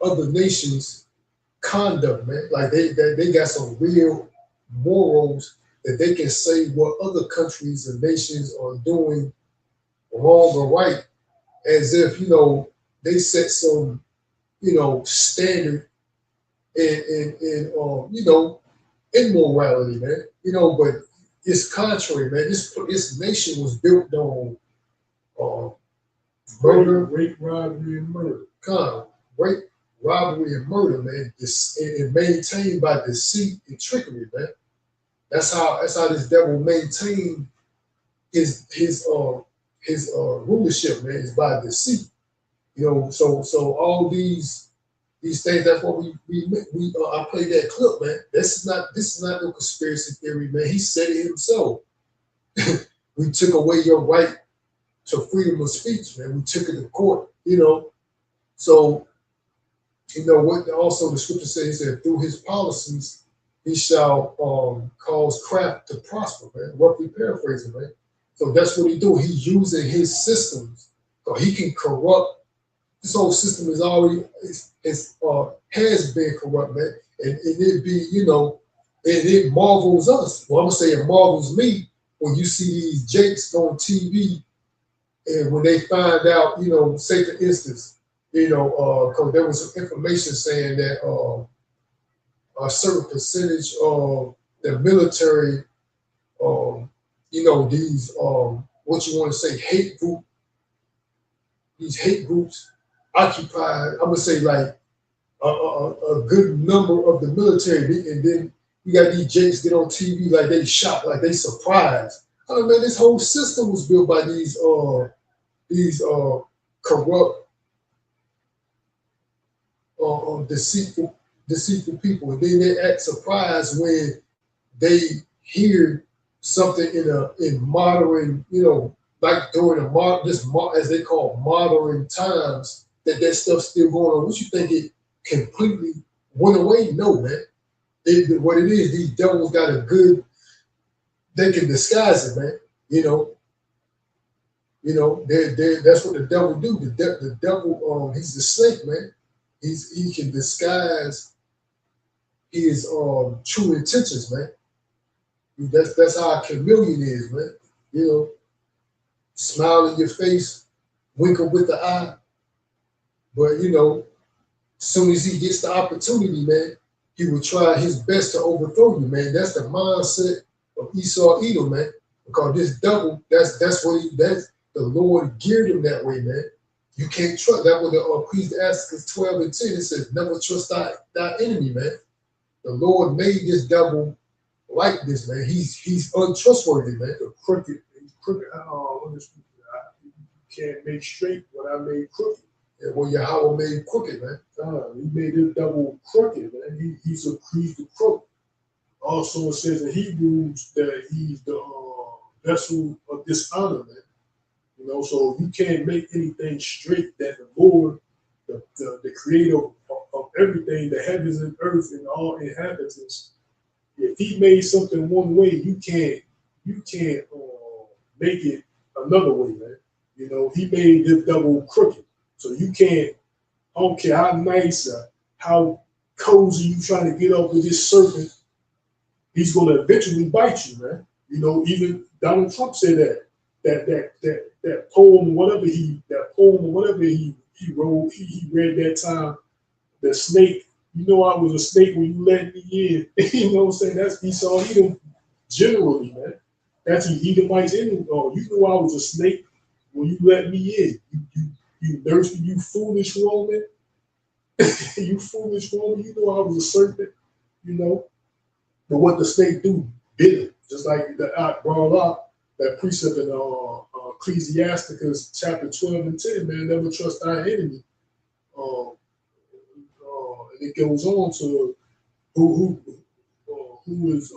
other nations' conduct, man. Like they got some real morals that they can say what other countries and nations are doing wrong or right, as if you know they set some you know standard in you know immorality, man. You know, but it's contrary, man. This nation was built on uh, murder, rape, robbery, and murder. Rape, robbery, and murder, man. This and maintained by deceit and trickery, man. That's how this devil maintained his rulership, man, is by deceit. You know, so all these things. That's what we I played that clip, man. This is not no conspiracy theory, man. He said it himself. We took away your right to freedom of speech, man. We took it to court, you know. So, you know what? Also, the scripture says, he said, through his policies, he shall cause craft to prosper, man. Roughly paraphrasing, man. So that's what he do. He's using his systems, so he can corrupt. This whole system is already has been corrupt, man, and it be you know, and it marvels us. Well, I'm gonna say it marvels me when you see these jakes on TV, and when they find out, you know, say for instance, you know, because there was some information saying that a certain percentage of the military, you know, these what you want to say these hate groups occupy. I'm gonna say like a good number of the military, and then you got these jakes get on TV like they shocked, like they surprised. I don't know, man, this whole system was built by these corrupt, deceitful people, and then they act surprised when they hear something in modern, you know, like during as they call modern times, that stuff's still going on. What you think it completely went away? No, man. What it is, these devils got a good. They can disguise it, man. You know, that's what the devil do. The devil, he's the snake, man. He can disguise his true intentions, man. That's how a chameleon is, man. You know, smile in your face, winkle with the eye. But you know, as soon as he gets the opportunity, man, he will try his best to overthrow you, man. That's the mindset of Esau Edom, man. Because this devil, that's the Lord geared him that way, man. You can't trust. That was Ecclesiastes 12 and 10. It says, never trust thy enemy, man. The Lord made this devil like this, man. He's untrustworthy, man. The crooked. You can't make straight what I made crooked. Yeah, well, Yahweh made crooked, man. He made this devil crooked, man. He's the crook. Also, it says in Hebrews that he's the vessel of dishonor, man. You know, so you can't make anything straight that the Lord, the creator of everything, the heavens and earth and all inhabitants, if he made something one way, you can't make it another way, man. You know, he made this double crooked. So you can't, I don't care how nice, how cozy you trying to get up with this serpent, he's going to eventually bite you, man. You know, even Donald Trump said that poem, whatever he wrote, he read that time, the snake, you know, I was a snake when you let me in. You know what I'm saying? That's Esau Edom generally, man. That's Edomites in. You know I was a snake when you let me in. You thirsty, you foolish woman. You foolish woman. You know I was a serpent, you know. But what the snake do, bit it. Just like I brought up that precept in Ecclesiasticus chapter 12 and 10, man, never trust thy enemy. And it goes on to who is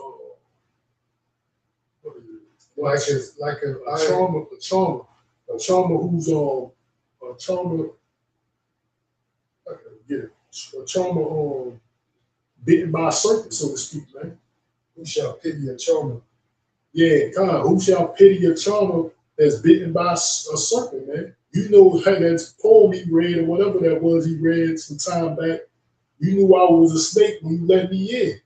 what is it? A charmer who's a charmer. I can't get it. A charmer bitten by a serpent, so to speak, man. Who shall pity a charmer? Yeah, kind of. Who shall pity a charmer that's bitten by a serpent, man? You know that poem he read or whatever that was he read some time back. You knew I was a snake when you let me in.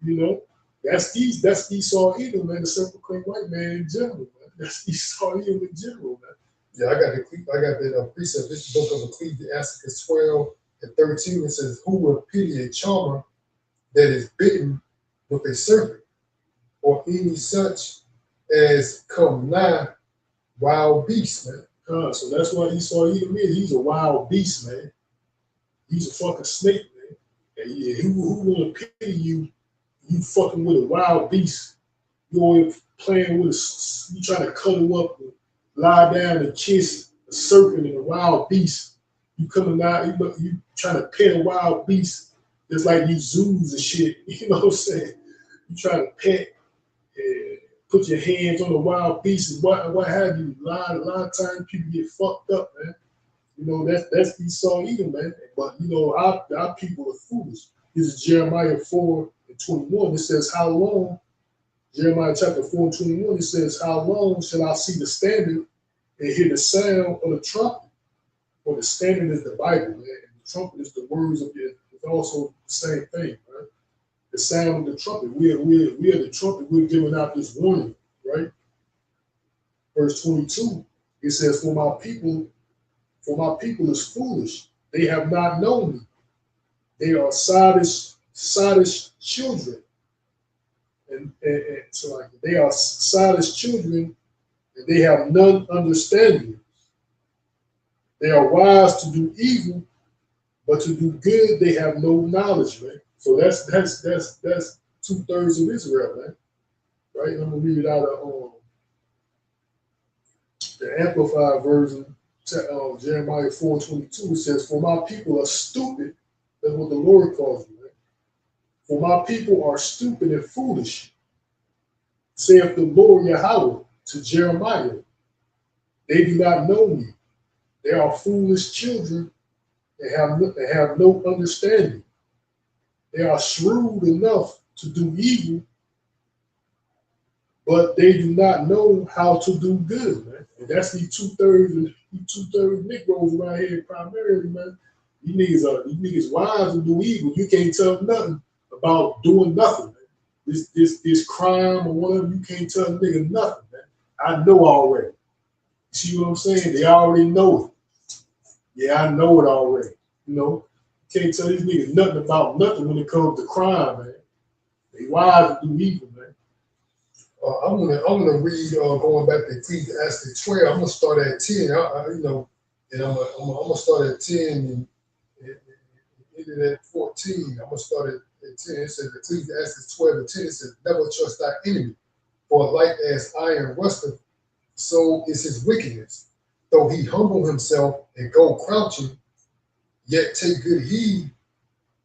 You know, that's Esau Edom, man. The self-proclaimed white man in general, man. That's Esau Edom in general, man. Yeah, I got that precept. This book of Ecclesiasticus 12:13. It says, "Who will pity a charmer that is bitten with a serpent, or any such as come nigh wild beasts," man. So that's why Esau Edom is. He's a wild beast, man. He's a fucking snake, man. And yeah, who wanna pity you? You fucking with a wild beast. You always playing with you trying to cuddle up and lie down and kiss a serpent and a wild beast. You coming out, you trying to pet a wild beast. It's like these zoos and shit. You know what I'm saying? You trying to pet and put your hands on a wild beast and what have you. A lot of times people get fucked up, man. You know, that's Esau Edom, man. But you know, our people are foolish. This is Jeremiah 4:21. It says, "How long?" Jeremiah chapter 4:21. It says, "How long shall I see the standard and hear the sound of the trumpet?" Well, the standard is the Bible, man. And the trumpet is the words of it. It's also the same thing, right? The sound of the trumpet. We are the trumpet. We're giving out this warning, right? Verse 22. It says, "For my people is foolish. They have not known me. They are sottish children." And so like they are sottish children, and they have none understanding. They are wise to do evil, but to do good they have no knowledge, man. So that's 2/3 of Israel, man. Right? I'm gonna read it out of the Amplified version. Jeremiah 4:22. It says, "For my people are stupid." That's what the Lord calls them. Right? "For my people are stupid and foolish, saith the Lord Yahweh to Jeremiah. They do not know me. They are foolish children and have no understanding. They are shrewd enough to do evil, but they do not know how to do good," man. And that's the 2/3 Negroes around here primarily, man. You niggas wise to do evil. You can't tell them nothing about doing nothing, man. This crime or whatever, you can't tell a nigga nothing, man. I know already. See what I'm saying? They already know it. Yeah, I know it already. You know, can't tell these niggas nothing about nothing when it comes to crime, man. They wise to do evil, man. I'm gonna read going back to Ecclesiastes 12. I'm gonna start at 10. I'm gonna start at 10 and end it at 14. I'm gonna start at 10. It says Ecclesiastes 12:10. It says, "Never trust thy enemy, for like as iron rusteth, so is his wickedness. Though he humble himself and go crouching, yet take good heed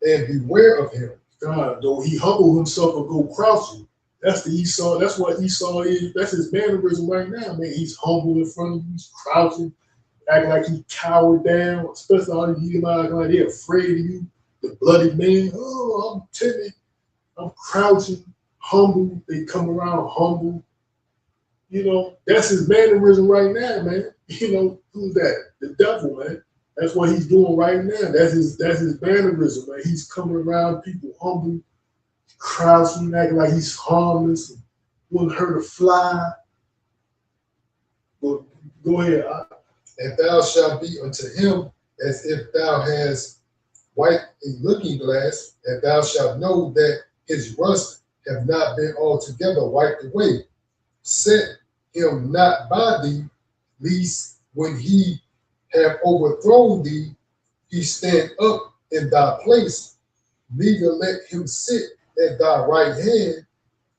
and beware of him." God, though he humble himself and go crouching. That's the Esau. That's what Esau is. That's his mannerism right now, man. He's humble in front of you. He's crouching, acting like he cowered down. Especially all the Edomites, like they're afraid of you. The bloody man. "Oh, I'm timid. I'm crouching, humble." They come around humble. You know, that's his mannerism right now, man. You know, who's that? The devil, man. That's what he's doing right now. That's his mannerism, man. He's coming around people humble, crouching, acting like he's harmless, and wouldn't hurt a fly. But go ahead. "And thou shalt be unto him as if thou hast wiped a looking glass, and thou shalt know that his rust have not been altogether wiped away. Set him not by thee, lest when he have overthrown thee, he stand up in thy place. Neither let him sit at thy right hand,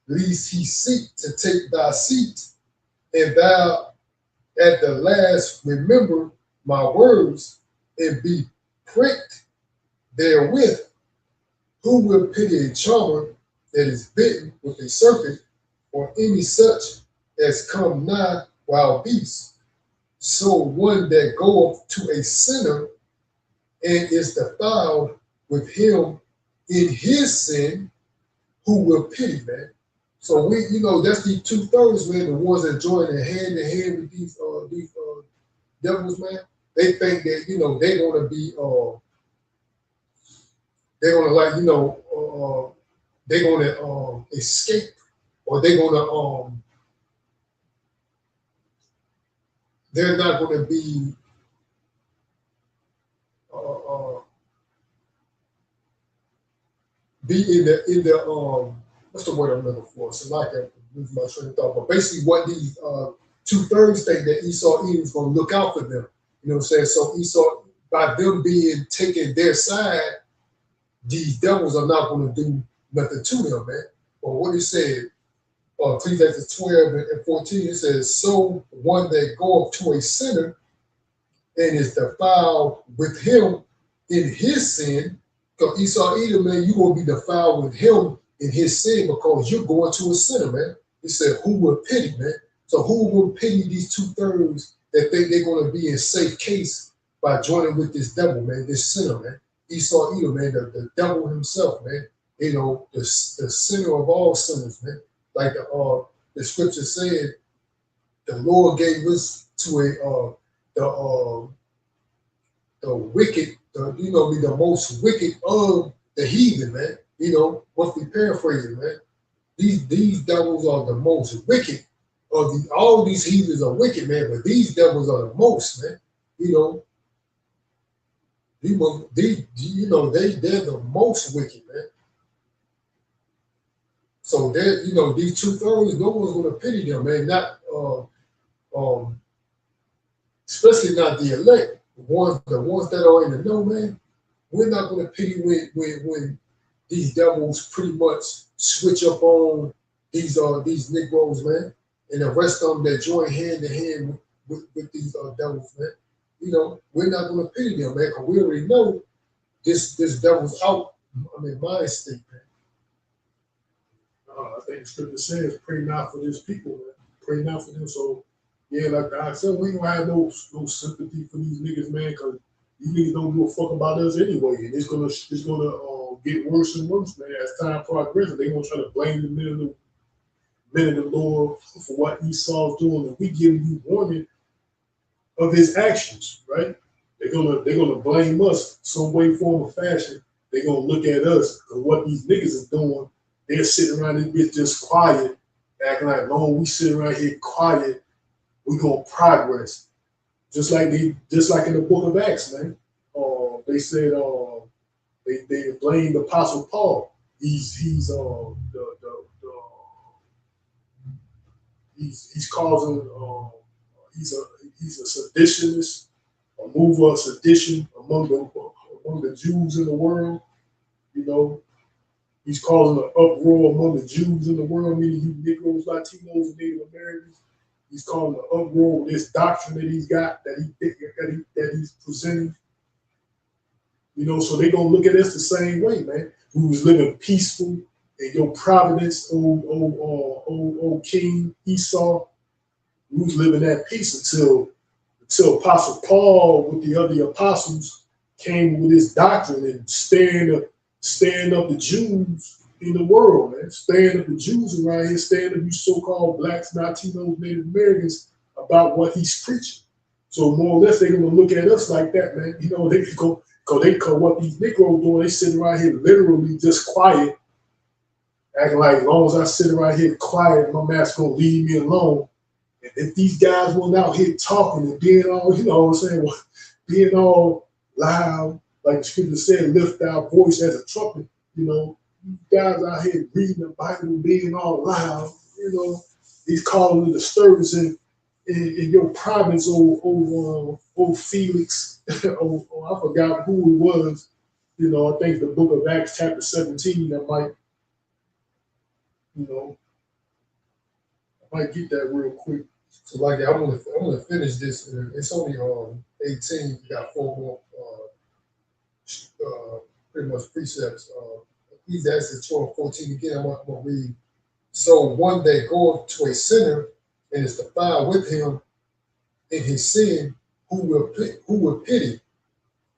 lest he seek to take thy seat. And thou at the last remember my words and be pricked therewith, who will pity a charmer that is bitten with a serpent, or any such as come nigh wild beasts? So one that goeth to a sinner and is defiled with him in his sin, who will pity, man? So we, that's the 2/3, man, the ones that join hand in hand with these devils, man. They think that, they're gonna be they're gonna they're gonna escape, or they're not gonna be in the what's the word I'm looking for? So like I lose my train of thought. But basically what these 2/3 think that Esau Edom is gonna look out for them. You know what I'm saying? So Esau, by them being taking their side, these devils are not gonna do nothing to them, man. But what he said, Ecclesiastes 12 and 14, it says, so one that goeth to a sinner and is defiled with him in his sin, because Esau Edom, man, you're going to be defiled with him in his sin because you're going to a sinner, man. He said, who will pity, man? So who will pity these 2/3 that think they're going to be in safe case by joining with this devil, man, this sinner, man? Esau Edom, man, the devil himself, man. The sinner of all sinners, man. Like the scripture said, the Lord gave us to the wicked, the most wicked of the heathen, man. Roughly paraphrasing, man. These devils are the most wicked of all these heathens are wicked, man, but these devils are the most, man. They're the most wicked, man. So they're, these 2/3, no one's gonna pity them, man. Not especially not the elect, the ones that are in the know, man. We're not gonna pity when these devils pretty much switch up on these Negroes, man, and the rest of them that join hand in hand with these devils, man. We're not gonna pity them, man, because we already know this devil's out. Mind state, man. I think the scripture says, pray not for this people, man. Pray not for them. So, yeah, like I said, we don't have no sympathy for these niggas, man, because these niggas don't give a fuck about us anyway. And it's gonna get worse and worse, man, as time progresses. They gonna try to blame the men of the Lord for what Esau's doing, and we giving you warning of his actions, right? They're gonna blame us some way, form, or fashion. They're gonna look at us and what these niggas are doing. They're sitting around this bitch just quiet, acting like, long we sit around here quiet, we gonna progress. Just like in the book of Acts, man. They said they blamed Apostle Paul. He's causing he's a seditionist, a mover of sedition among the Jews in the world. He's causing an uproar among the Jews in the world, meaning you Negroes, Latinos, and Native Americans. He's causing an uproar with this doctrine that he's got, that he's presenting. So they're gonna look at us the same way, man. We was living peaceful in your providence, old King Esau. We was living at peace until Apostle Paul with the other apostles came with his doctrine and stand up the Jews in the world, man. Stand up the Jews around here, stand up you so-called blacks, Latinos, Native Americans about what he's preaching. So more or less they're gonna look at us like that, man. They go because what these Negroes doing, they sitting around here literally just quiet, acting like as long as I sit around here quiet, my master gonna leave me alone. And if these guys weren't out here talking and being all, being all loud, like the scripture said, lift our voice as a trumpet, you guys out here reading the Bible, being all loud, he's calling the disturbance in your province, old Felix. I forgot who it was. I think the book of Acts chapter 17 that might, I might get that real quick. So like I'm gonna finish this. It's only 18. We got 4 more pretty much precepts. Ecclesiastes 12:14 again. I'm gonna read. So one that goeth to a sinner and is defiled with him in his sin, who will pity?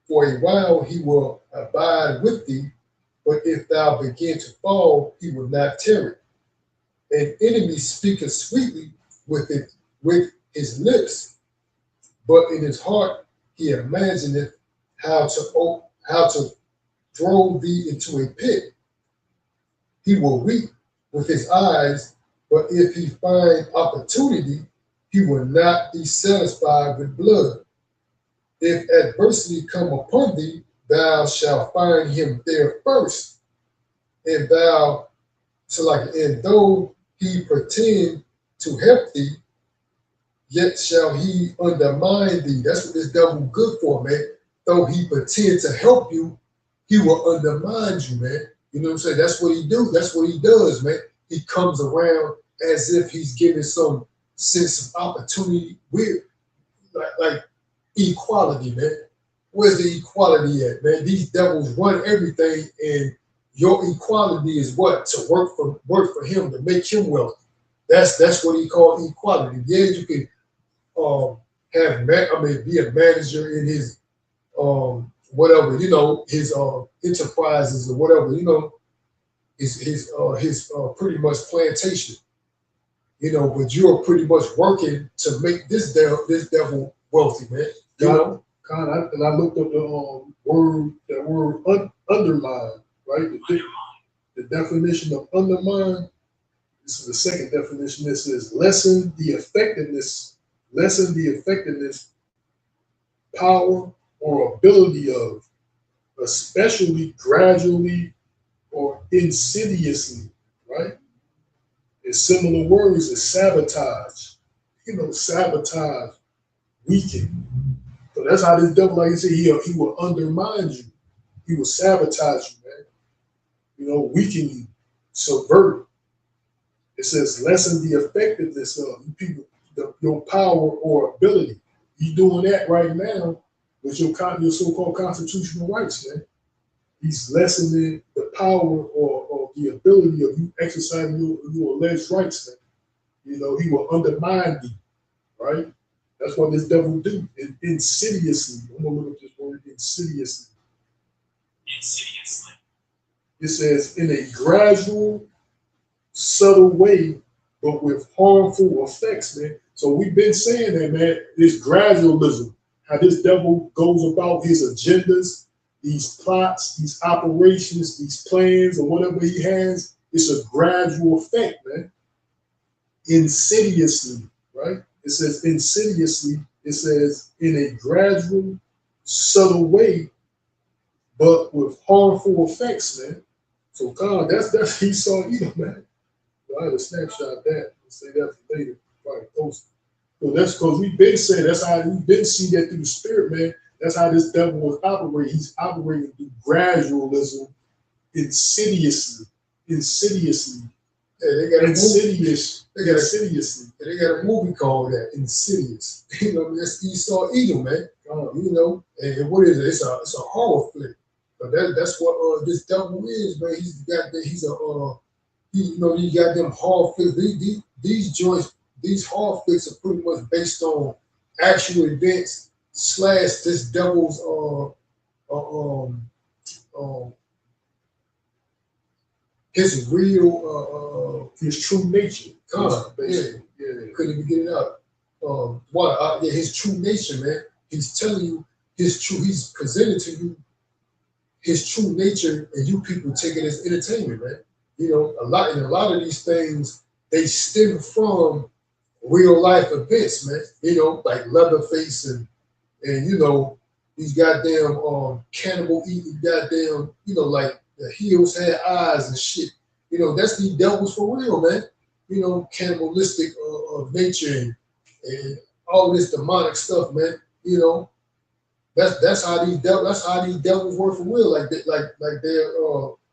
For a while he will abide with thee, but if thou begin to fall, he will not tarry. An enemy speaketh sweetly with his lips, but in his heart he imagineth how to throw thee into a pit. He will weep with his eyes, but if he find opportunity, he will not be satisfied with blood. If adversity come upon thee, thou shalt find him there first, and though he pretend to help thee, yet shall he undermine thee. That's what this devil good for, man. Though he pretend to help you, he will undermine you, man. You know what I'm saying? That's what he do. That's what he does, man. He comes around as if he's giving some sense of opportunity. Weird, like equality, man. Where's the equality at, man? These devils run everything, and your equality is what? To work for him, to make him wealthy. That's what he called equality. Yeah, you can be a manager in his whatever, his enterprises or whatever, his pretty much plantation, but you're pretty much working to make this devil wealthy, man. And I looked up the word undermine, right? The definition of undermine. This is the second definition. This is lessen the effectiveness, power, or ability of, especially gradually or insidiously, right? And similar words is sabotage. Sabotage, weaken. So that's how this devil, like I said, he will undermine you. He will sabotage you, man. Weaken you, subvert. It says lessen the effectiveness of you people, your power or ability. He's doing that right now with your so-called constitutional rights, man. He's lessening the power or the ability of you exercising your alleged rights, man. He will undermine you, right? That's what this devil do. Insidiously. I'm gonna look up this word, insidiously. Insidiously. It says in a gradual, subtle way, but with harmful effects, man. So we've been saying that, man, this gradualism, how this devil goes about his agendas, these plots, these operations, these plans, or whatever he has, it's a gradual effect, man. Insidiously, right? It says insidiously, it says in a gradual, subtle way, but with harmful effects, man. So God, that's Esau Edom, man. I had a snapshot of that. I'll say that for later. Probably post. So that's because we've been saying we've been seeing that through the spirit, man. That's how this devil was operating. He's operating through gradualism, insidiously. Yeah, they got insidiously. They got a movie called that, Insidious. That's Esau Edom, man. And what is it? It's a horror flick. But that's what this devil is, man. He got them horror flicks. These joints, these horror flicks are pretty much based on actual events / this devil's his real his true nature. Couldn't even get it out. His true nature, man. He's telling you he's presenting to you his true nature, and you people take it as entertainment, man. A lot of these things, they stem from real life events, man. Like Leatherface and these goddamn cannibal eating goddamn, like the heels had eyes and shit. That's the devils for real, man. Cannibalistic of nature and all this demonic stuff, man. That's how these devils work for real. Like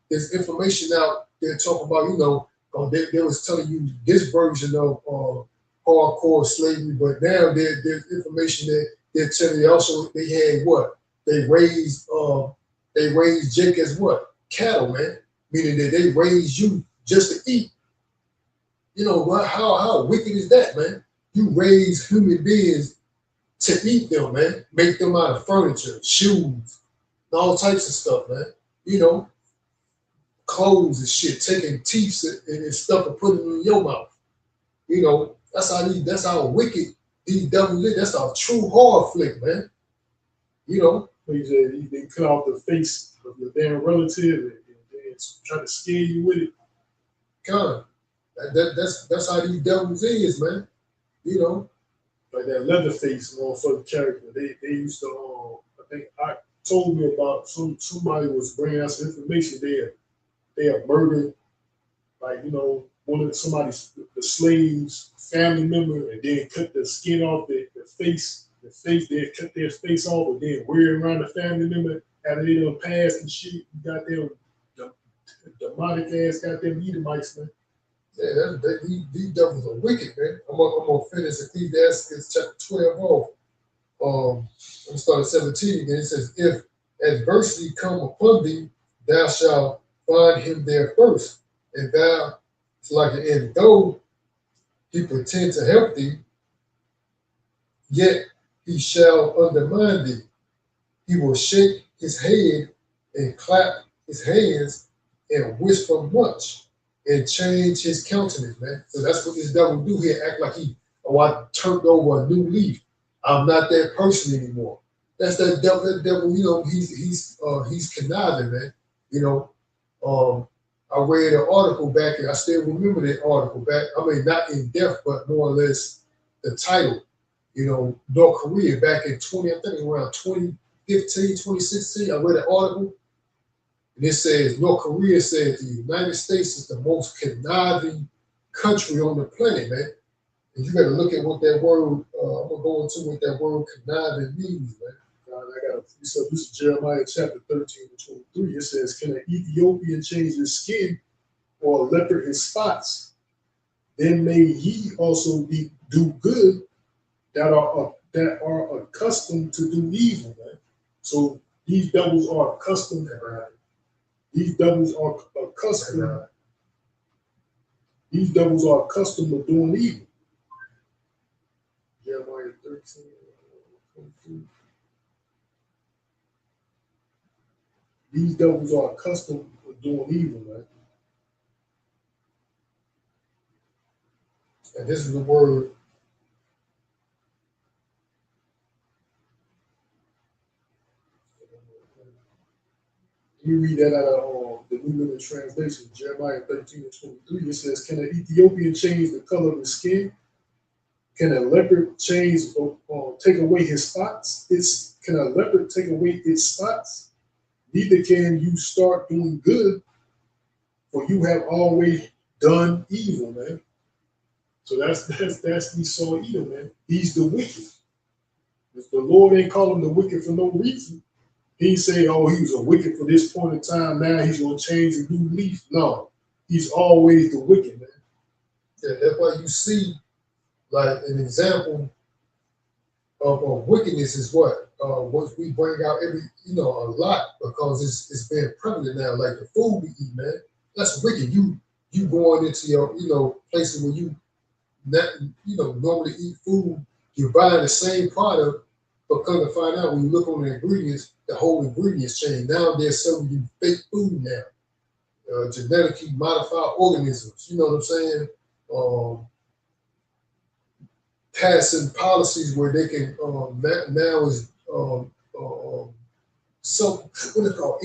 there's information out there talking about, they was telling you this version of hardcore slavery, but now there's information that they're telling you also they had what? They raised they raise Jake as what? Cattle, man. Meaning that they raise you just to eat. You know, how wicked is that, man? You raise human beings to eat them, man. Make them out of furniture, shoes, all types of stuff, man. You know, clothes and shit, taking teeth and stuff and putting them in your mouth. You know, that's how wicked these devils is. That's a true horror flick, man. You know. They cut off the face of your damn relative and try to scare you with it. Kind of. That's how these devils is, man. You know. Like that Leatherface motherfucking character. They used to I think I told me about somebody was bringing out some information they have murdered, like, you know, the slave's family member, and then cut the skin off the face, they cut their face off, and then wear it around the family member after they done passed and shit. Goddamn demonic ass goddamn Edomites, man. Yeah, these devils are wicked, man. I'm gonna finish Ecclesiastes chapter 12 off. I'm gonna start at 17 again. It says, if adversity come upon thee, thou shalt find him there first, and thou, it's like an end, though he pretend to help thee, yet he shall undermine thee. He will shake his head and clap his hands and whisper much and change his countenance, man. So that's what this devil do here, act like I turned over a new leaf. I'm not that person anymore. That's that devil, you know, he's conniving, man. You know, I read an article back, and I still remember that article back. I mean, not in depth, but more or less the title. You know, North Korea back in around 2015, 2016, I read an article, and it says, North Korea says the United States is the most conniving country on the planet, man. And you got to look at what that word, I'm going to go into what that word conniving means, man. So this is Jeremiah chapter 13 and 23. It says, can an Ethiopian change his skin or a leopard his spots? Then may ye also do good that are accustomed to do evil, man. So these devils are accustomed. These devils are accustomed. These devils are accustomed to doing evil. Jeremiah 13 and 23. These devils are accustomed to doing evil, man. And this is the word. Let me read that out of the New Living Translation, Jeremiah 13 and 23. It says, can an Ethiopian change the color of his skin? Can a leopard change or take away his spots? Can a leopard take away its spots? Neither can you start doing good, for you have always done evil, man. So that's Esau Edom, man. He's the wicked. If the Lord ain't calling him the wicked for no reason, he ain't say, oh, he was a wicked for this point in time, now he's gonna change a new leaf. No, he's always the wicked, man. Yeah, that's why you see, like, an example of wickedness is what we bring out a lot, because it's been prevalent now. Like the food we eat, man, that's wicked. You going into your places where you normally eat food, you're buying the same product, but come to find out when you look on the ingredients, the whole ingredients change. Now they're selling you fake food now, genetically modified organisms. You know what I'm saying? Passing policies where they can now is some what is it called,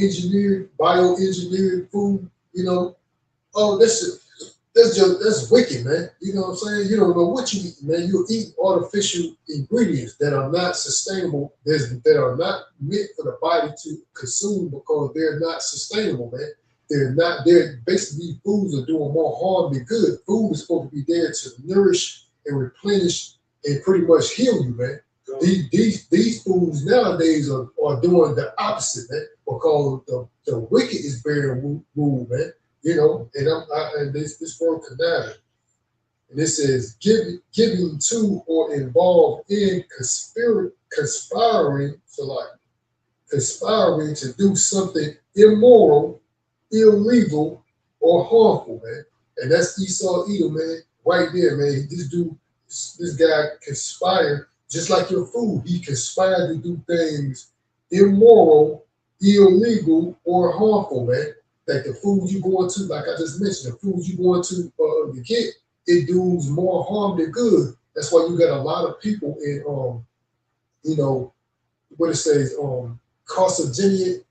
bioengineered food. You know, oh, that's wicked, man. You know what I'm saying? You don't know what you eat, man. You eat artificial ingredients that are not sustainable, that are not meant for the body to consume, because they're not sustainable, man. They're basically, foods are doing more harm than good. Food is supposed to be there to nourish and replenish and pretty much heal you, man. These foods nowadays are doing the opposite, man, because the wicked is bearing rule, man. You know, and this word conniving, and it says giving to or involved in conspiring. So like conspiring to do something immoral, illegal, or harmful, man. And that's Esau Edom, man, right there, man. This guy conspired, just like your food. He conspired to do things immoral, illegal, or harmful, man. Like the food you going to, like I just mentioned, the food you going to get, it does more harm than good. That's why you got a lot of people in what it says, carcinogenic,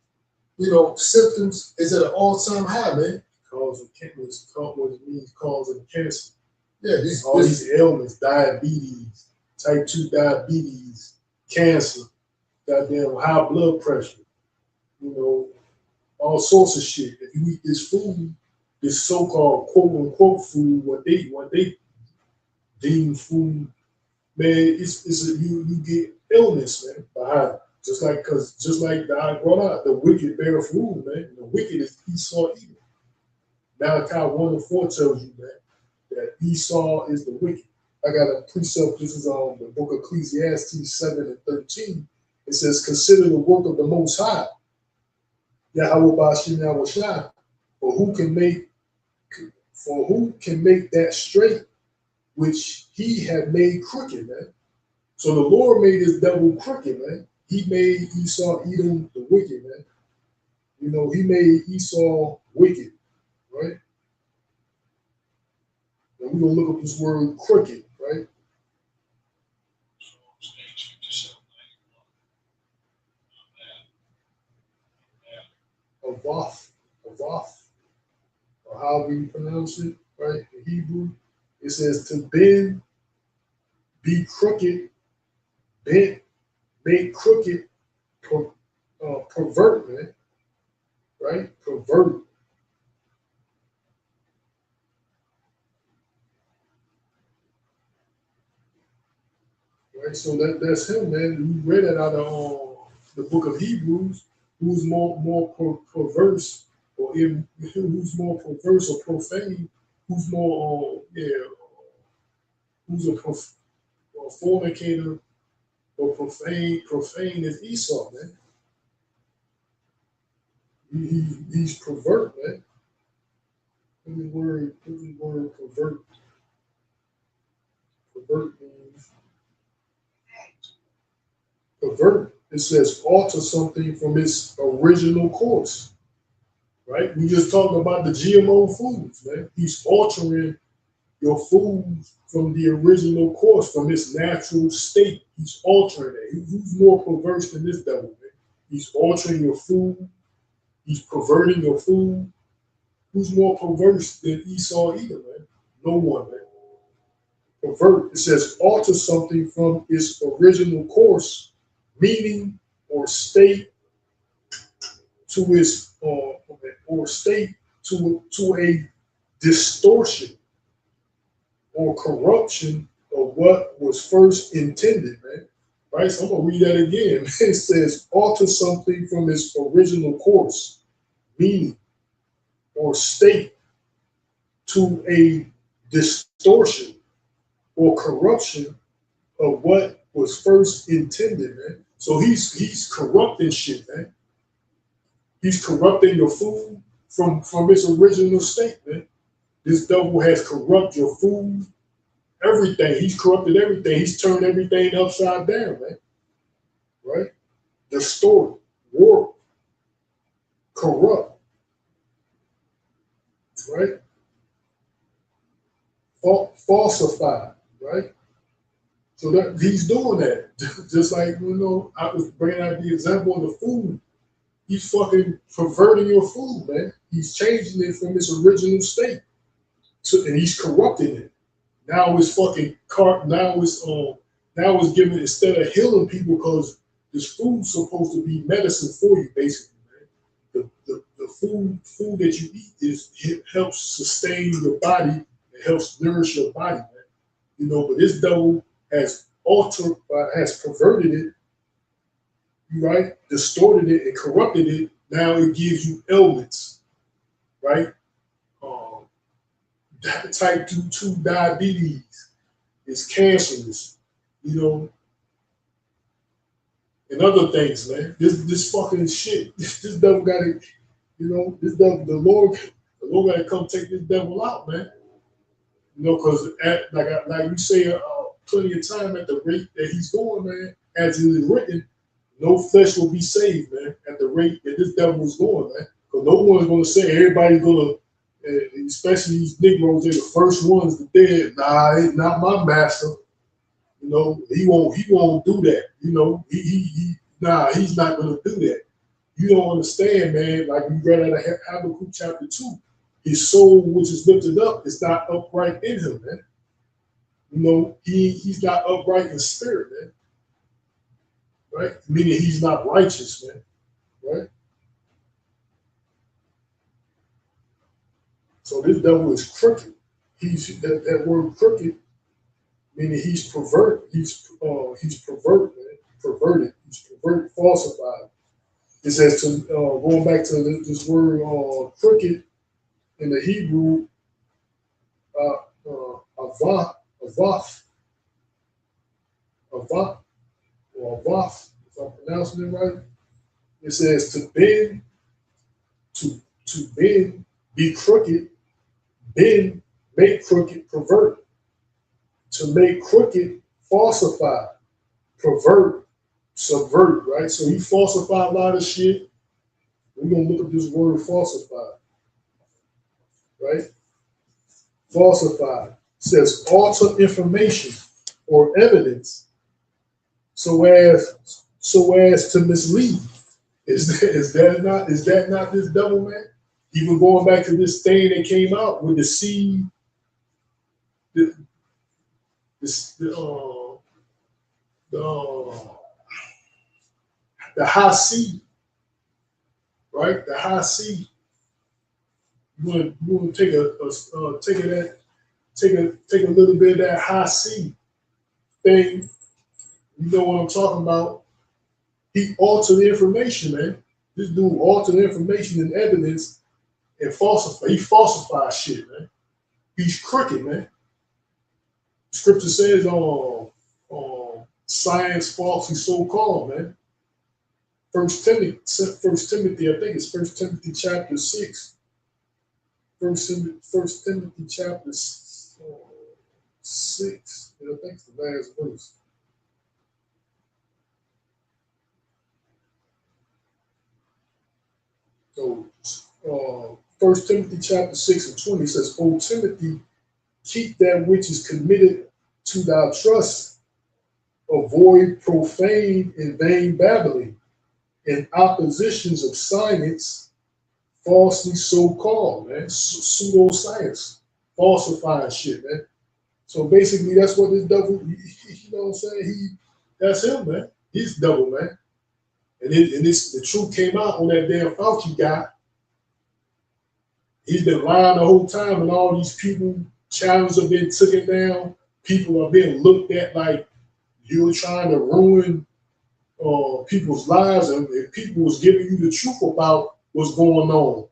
symptoms is at an all-time high, man. Causing what it means causing cancer. Yeah, these ailments, diabetes, type 2 diabetes, cancer, goddamn high blood pressure, all sorts of shit. If you eat this food, this so-called quote unquote food, what they deem food, man, you get illness, man, behind it. Just like I brought out, the wicked bear fruit, man. The wicked is Esau Edom. Malachi 1:4 tells you that Esau is the wicked. I got a precept. This is the book of Ecclesiastes 7:13. It says, "Consider the work of the Most High, Yahweh Bashim Yahushua, for who can make that straight which He had made crooked, man." So the Lord made His devil crooked, man. He made Esau Edom the wicked, man. He made Esau wicked, right? And we're gonna look up this word crooked, right? Avath, or how we pronounce it, right? In Hebrew, it says to bend, be crooked, bent, make crooked, pervert, man, right? Pervert. Right, so that's him, man. We read it out of the book of Hebrews. Who's more perverse, or who's more perverse or profane? Who's more who's a fornicator or profane is Esau, man. He's pervert, man. Look at the word pervert. Pervert means pervert. It says alter something from its original course, right? We just talked about the GMO foods, man. He's altering your food from the original course, from its natural state. He's altering it. Who's more perverse than this devil, man? He's altering your food. He's perverting your food. Who's more perverse than Esau either, man? No one, man. Pervert, it says alter something from its original course, meaning or state to its or state to a distortion or corruption of what was first intended, man. Right? So I'm gonna read that again. It says alter something from its original course, meaning or state to a distortion or corruption of what was first intended, man. So he's corrupting shit, man. He's corrupting your food from its original state, man. This devil has corrupted your food, everything. He's corrupted everything. He's turned everything upside down, man. Right? Distorted, warped, corrupt. Right? Falsified, right? So that he's doing that. Just like, I was bringing out the example of the food. He's fucking perverting your food, man. He's changing it from its original state. And he's corrupting it. Now it's fucking now it's giving, instead of healing people, because this food's supposed to be medicine for you, basically, man. The food that you eat it helps sustain your body, it helps nourish your body, man. But this devil has has perverted it, right? Distorted it and corrupted it. Now it gives you ailments, right? Type 2 diabetes is cancerous, and other things, man. This fucking shit. This devil got to, this devil, the Lord got to come take this devil out, man. Because like you say, plenty of time at the rate that he's going, man, as it is written, no flesh will be saved, man, at the rate that this devil is going, man. Because no one's going to say everybody's going to, especially these Negroes, they're the first ones that dead. Nah, it's not my master. He won't do that. He's not going to do that. You don't understand, man. Like we read out of Habakkuk chapter 2, his soul, which is lifted up, is not upright in him, man. He's not upright in spirit, man. Right? Meaning he's not righteous, man. Right? So this devil is crooked. That word crooked, meaning he's perverted. He's perverted, man. Perverted. He's perverted, falsified. It says going back to this word crooked in the Hebrew, avaf, or avaf, if I'm pronouncing it right. It says to bend, to bend, be crooked, bend, make crooked, pervert. To make crooked, falsify, pervert, subvert, right? So he falsified a lot of shit. We're going to look at this word falsified, right? Falsified says alter information or evidence so as to mislead. Is that not this devil, man? Even going back to this thing that came out with the seed, the high seed, right? The high seed. You want to take a little bit of that high seed thing. You know what I'm talking about? He altered the information, man. This dude altered the information and evidence and falsified. He falsified shit, man. He's crooked, man. Scripture says science falsely so called, man. First Timothy, I think it's 1 Timothy chapter 6. First Timothy chapter 6. I think it's the last verse. So 1 Timothy chapter 6 and 20 says, O Timothy, keep that which is committed to thy trust. Avoid profane and vain babbling and oppositions of science, falsely so-called, man. Pseudoscience, falsifying shit, man. So basically, that's what this devil, you know what I'm saying? That's him, man. He's devil, man. And the truth came out on that damn Fauci guy. He's been lying the whole time, and all these people, channels have been taken down. People are being looked at like you're trying to ruin people's lives, and people was giving you the truth about what's going on.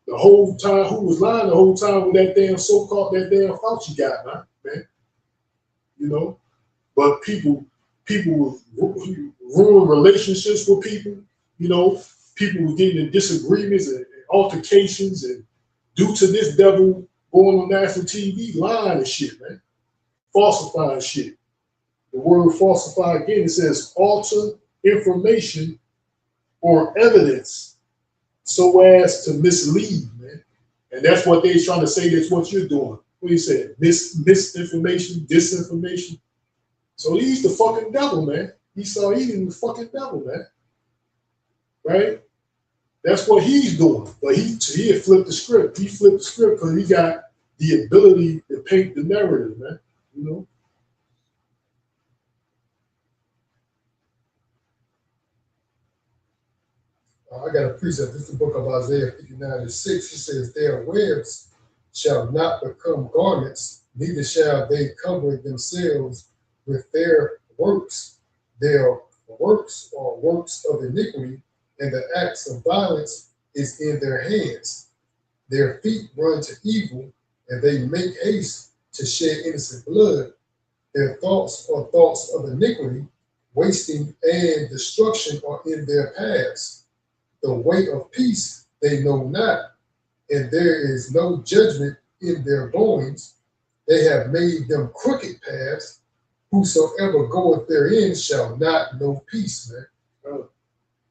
The whole time, who was lying the whole time with that damn so-called, that damn Fauci guy, man. But people ruin relationships with people. People were getting in disagreements and altercations, and due to this devil going on national TV, lying and shit, man, falsifying shit. The word falsify again, it says alter information or evidence so as to mislead, man. And that's what they're trying to say. That's what you're doing. What do you say? Misinformation, disinformation. So he's the fucking devil, man. He's the fucking devil, man. Right? That's what he's doing. But he had flipped the script. He flipped the script because he got the ability to paint the narrative, man. I got a precept. This is the book of Isaiah 59:6. It says, their webs shall not become garments, neither shall they cover themselves with their works. Their works are works of iniquity, and the acts of violence is in their hands. Their feet run to evil, and they make haste to shed innocent blood. Their thoughts are thoughts of iniquity, wasting and destruction are in their paths. The way of peace they know not, and there is no judgment in their loins. They have made them crooked paths. Whosoever goeth therein shall not know peace, man.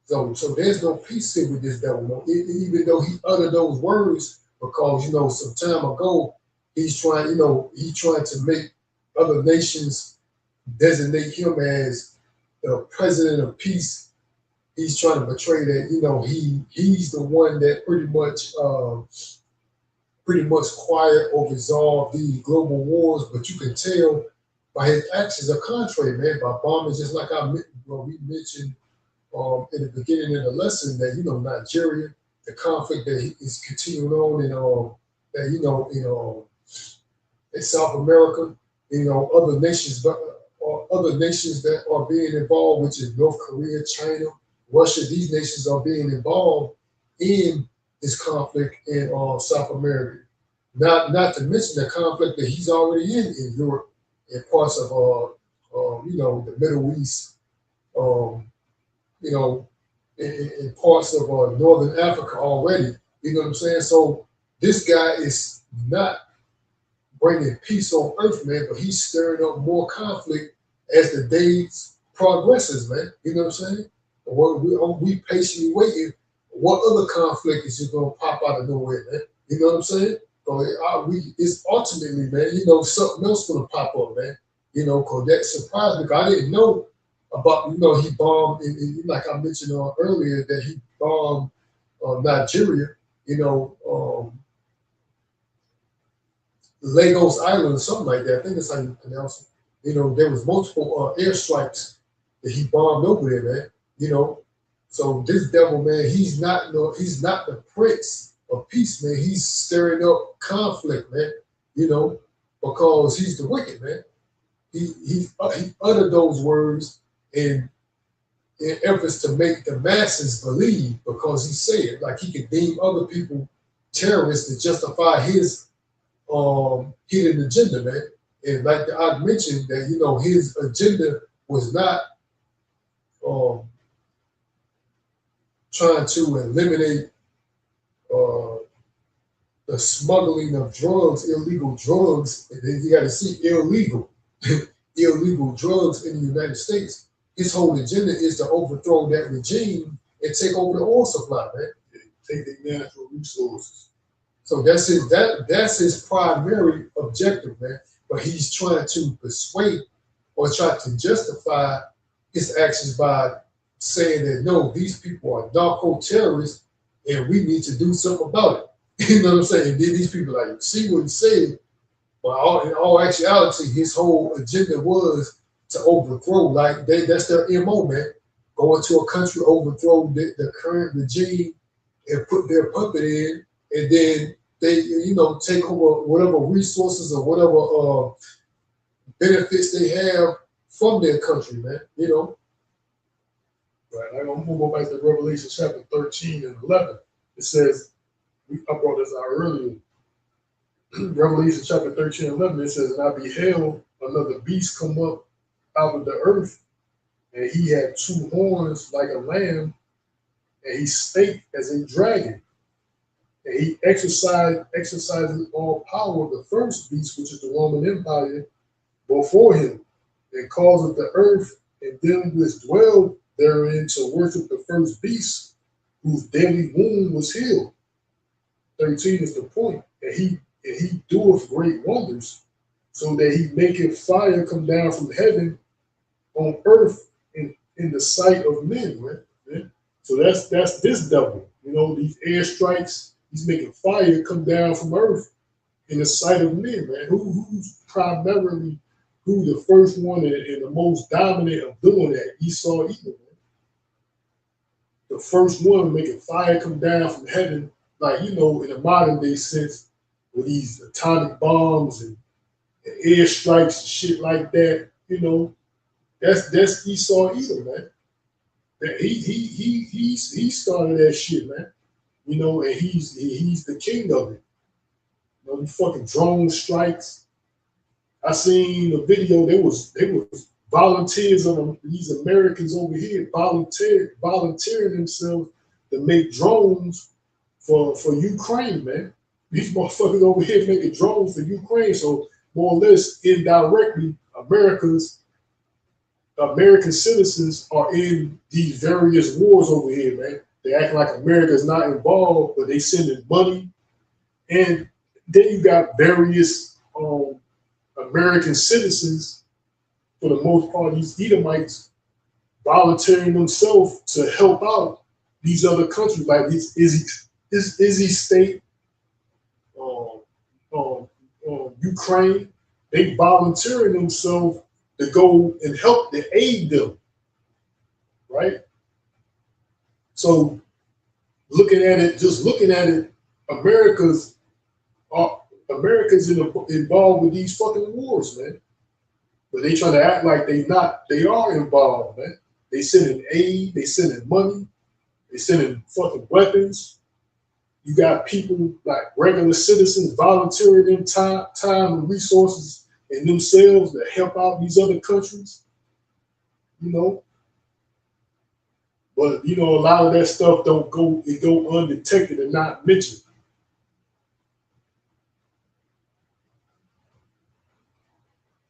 So there's no peace here with this devil, man. Even though he uttered those words, because some time ago he's trying to make other nations designate him as the president of peace. He's trying to portray that he's the one that pretty much quiet or resolve the global wars, but you can tell by his actions are contrary, man. By bombing, just like we mentioned in the beginning of the lesson, that Nigeria, the conflict that is continuing on in South America, other nations, other nations that are being involved, which is North Korea, China, Russia. These nations are being involved in this conflict in South America. Not to mention the conflict that he's already in Europe and parts of the Middle East, in parts of Northern Africa already. You know what I'm saying? So this guy is not bringing peace on earth, man, but he's stirring up more conflict as the days progresses, man. You know what I'm saying? We patiently waiting. What other conflict is just gonna pop out of nowhere, man? You know what I'm saying? So it's ultimately, man, something else gonna pop up, man. Cause that surprised me. Cause I didn't know about, he bombed, like I mentioned earlier, that he bombed Nigeria, Lagos Island or something like that. I think that's how you pronounce it. There was multiple airstrikes that he bombed over there, man. So this devil, man, he's not the prince of peace, man. He's stirring up conflict, man. Because he's the wicked, man. He uttered those words in efforts to make the masses believe, because he said, like, he could deem other people terrorists to justify his hidden agenda, man. And like I mentioned, that his agenda was not trying to eliminate the smuggling of drugs, illegal drugs. And then you got to see illegal drugs in the United States. His whole agenda is to overthrow that regime and take over the oil supply, man. Take the natural resources. So that's his primary objective, man. But he's trying to persuade or try to justify his actions by saying that, no, these people are narco terrorists and we need to do something about it. You know what I'm saying? And then these people see what he said, but in all actuality, his whole agenda was to overthrow. Like that's their MO, man. Go into a country, overthrow the current regime and put their puppet in, and then they, take over whatever resources or whatever benefits they have from their country, man. Right. I'm going to go back to Revelation chapter 13 and 11. It says, I brought this out earlier. Revelation chapter 13 and 11, it says, and I beheld another beast come up out of the earth, and he had 2 horns like a lamb, and he spake as a dragon. And he exercises all power of the first beast, which is the Roman Empire, before him, and causeth the earth and them which dwell therein to worship the first beast, whose deadly wound was healed. 13 is the point. And he doeth great wonders, so that he maketh fire come down from heaven on earth in the sight of men, right? So that's this devil. These airstrikes, he's making fire come down from earth in the sight of men, man. Who's primarily the first one and the most dominant of doing that? Esau, Edom, man. The first one making fire come down from heaven, like, in a modern day sense, with these atomic bombs and airstrikes and shit like that. That's Esau, Edom, man. He started that shit, man. And he's the king of it. The fucking drone strikes. I seen a video. They was volunteers of these Americans over here volunteering themselves to make drones for Ukraine, man. These motherfuckers over here making drones for Ukraine. So more or less indirectly, American citizens are in these various wars over here, man. They act like America's not involved, but they sending money. And then you got various American citizens, for the most part, these Edomites, volunteering themselves to help out these other countries, like this Izzy State, Ukraine. They volunteering themselves to go and help to aid them, right? So looking at it, America's involved with these fucking wars, man. But they trying to act like they are involved, man. They sending aid, they sending money, they sending fucking weapons. You got people like regular citizens volunteering their time and resources and themselves to help out these other countries, you know. But you know, a lot of that stuff don't go undetected and not mentioned.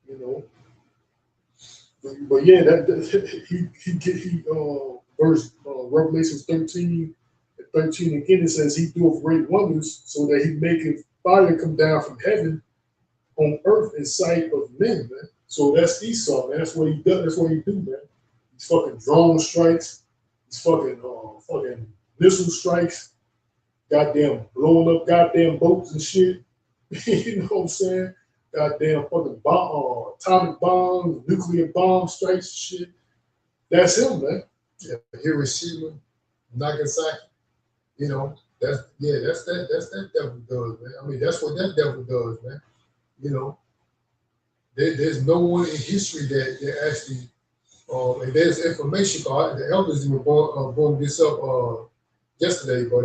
You know. But yeah, verse Revelations 13 again, it says he doeth great wonders so that he maketh fire come down from heaven on earth in sight of men, man. So that's Esau, man. That's what he does. That's what he do, man. These fucking drone strikes, these fucking missile strikes, goddamn blowing up goddamn boats and shit. You know what I'm saying? Goddamn fucking atomic bombs, nuclear bomb strikes and shit. That's him, man. Yeah, Hiroshima, Nagasaki. You know, that's that devil does, man. I mean, that's what that devil does, man. You know, there's no one in history that actually, and there's information. The elders even brought this up yesterday, but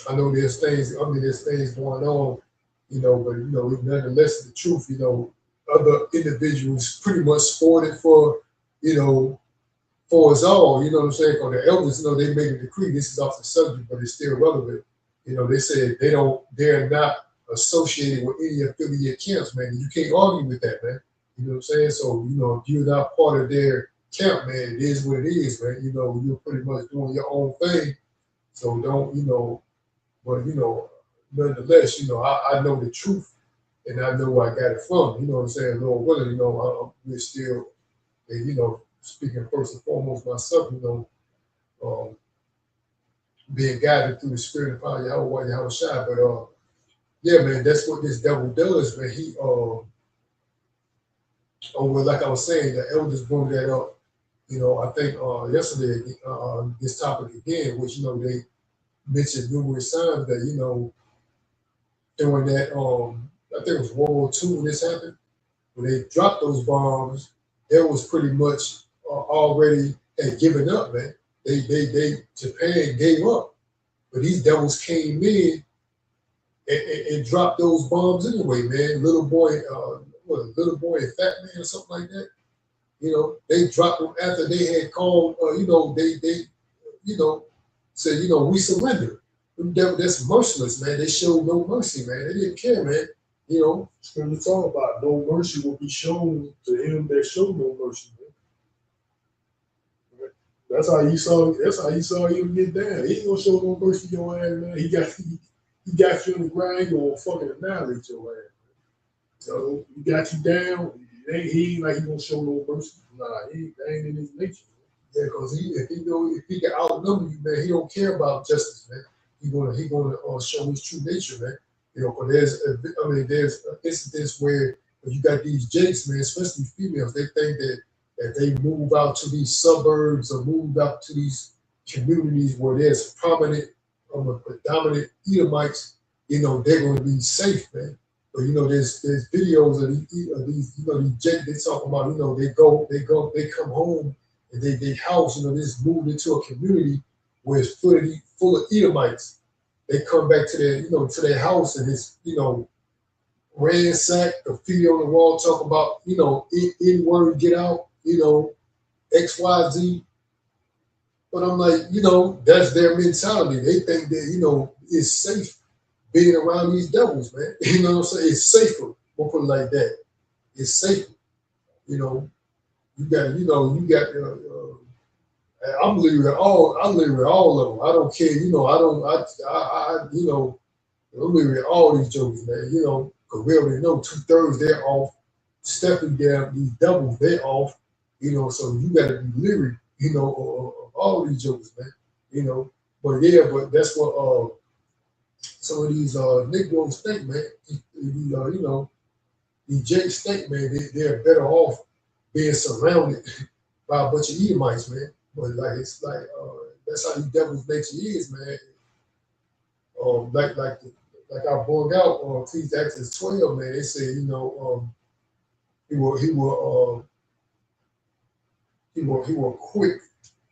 I know there's things. I mean, there's things going on, you know. But you know, nonetheless, the truth, you know, other individuals pretty much spoiled it for, you know, for us all, you know what I'm saying? Because the elders, you know, they made a decree. This is off the subject, but it's still relevant. You know, they said they're not associated with any affiliate camps, man. You can't argue with that, man. You know what I'm saying? So, you know, if you're not part of their camp, man, it is what it is, man. You know, you're pretty much doing your own thing. So don't, you know, but, you know, nonetheless, you know, I know the truth and I know where I got it from. You know what I'm saying? Lord willing, you know, we're still, you know, speaking first and foremost myself, you know, being guided through the spirit of power, Yahweh Shai. But yeah, man, that's what this devil does, man. He well, like I was saying, the elders brought that up, you know, I think yesterday, this topic again, which, you know, they mentioned numerous times that, you know, during that I think it was World War II when this happened, when they dropped those bombs, there was pretty much already had given up, man. Japan gave up, but these devils came in and dropped those bombs anyway, man. Little boy and Fat Man or something like that. You know, they dropped them after they had called. You know, they you know, said, you know, we surrender. Them devils, that's merciless, man. They showed no mercy, man. They didn't care, man. You know, Scripture talk about no mercy will be shown to him that showed no mercy, man. That's how you saw him get down. He ain't gonna show no mercy to your ass, man. He got you in the ground, he gonna fucking annihilate your ass. So he got you down. He ain't like he gonna show no mercy. Nah, that ain't in his nature. yeah, because if he can outnumber you, man, he don't care about justice, man. He gonna show his true nature, man. You know, because there's incidents where you got these jakes, man, especially females, they think that if they move out to these suburbs or move out to these communities where there's prominent, predominant Edomites, you know, they're going to be safe, man. But you know, there's videos of these, you know, these jakes they talk about, you know, they come home and they house, you know, they just moved into a community where it's full of Edomites. They come back to their house and it's, you know, ransacked, graffiti on the wall, talk about, you know, N-word, get out. you know, XYZ. But I'm like, you know, that's their mentality. They think that, you know, it's safe being around these devils, man. You know what I'm saying? It's safer. We'll put it like that. It's safer. You know, you got, I'm living with all. I'm living with all of them. I don't care. You know, you know, I'm living with all these jokers, man. You know, because we already know 2/3 they're off. Stepping down, these devils they're off. You know, so you got to be leery. You know, of all these jokers, man. You know, but yeah, but that's what some of these Negroes think, man. You know, these Jakes think, man, they're better off being surrounded by a bunch of Edomites, man. But like it's like that's how these devils' nature is, man. Like I brought out on Ecclesiastes 12, man. They say, you know, he will quick,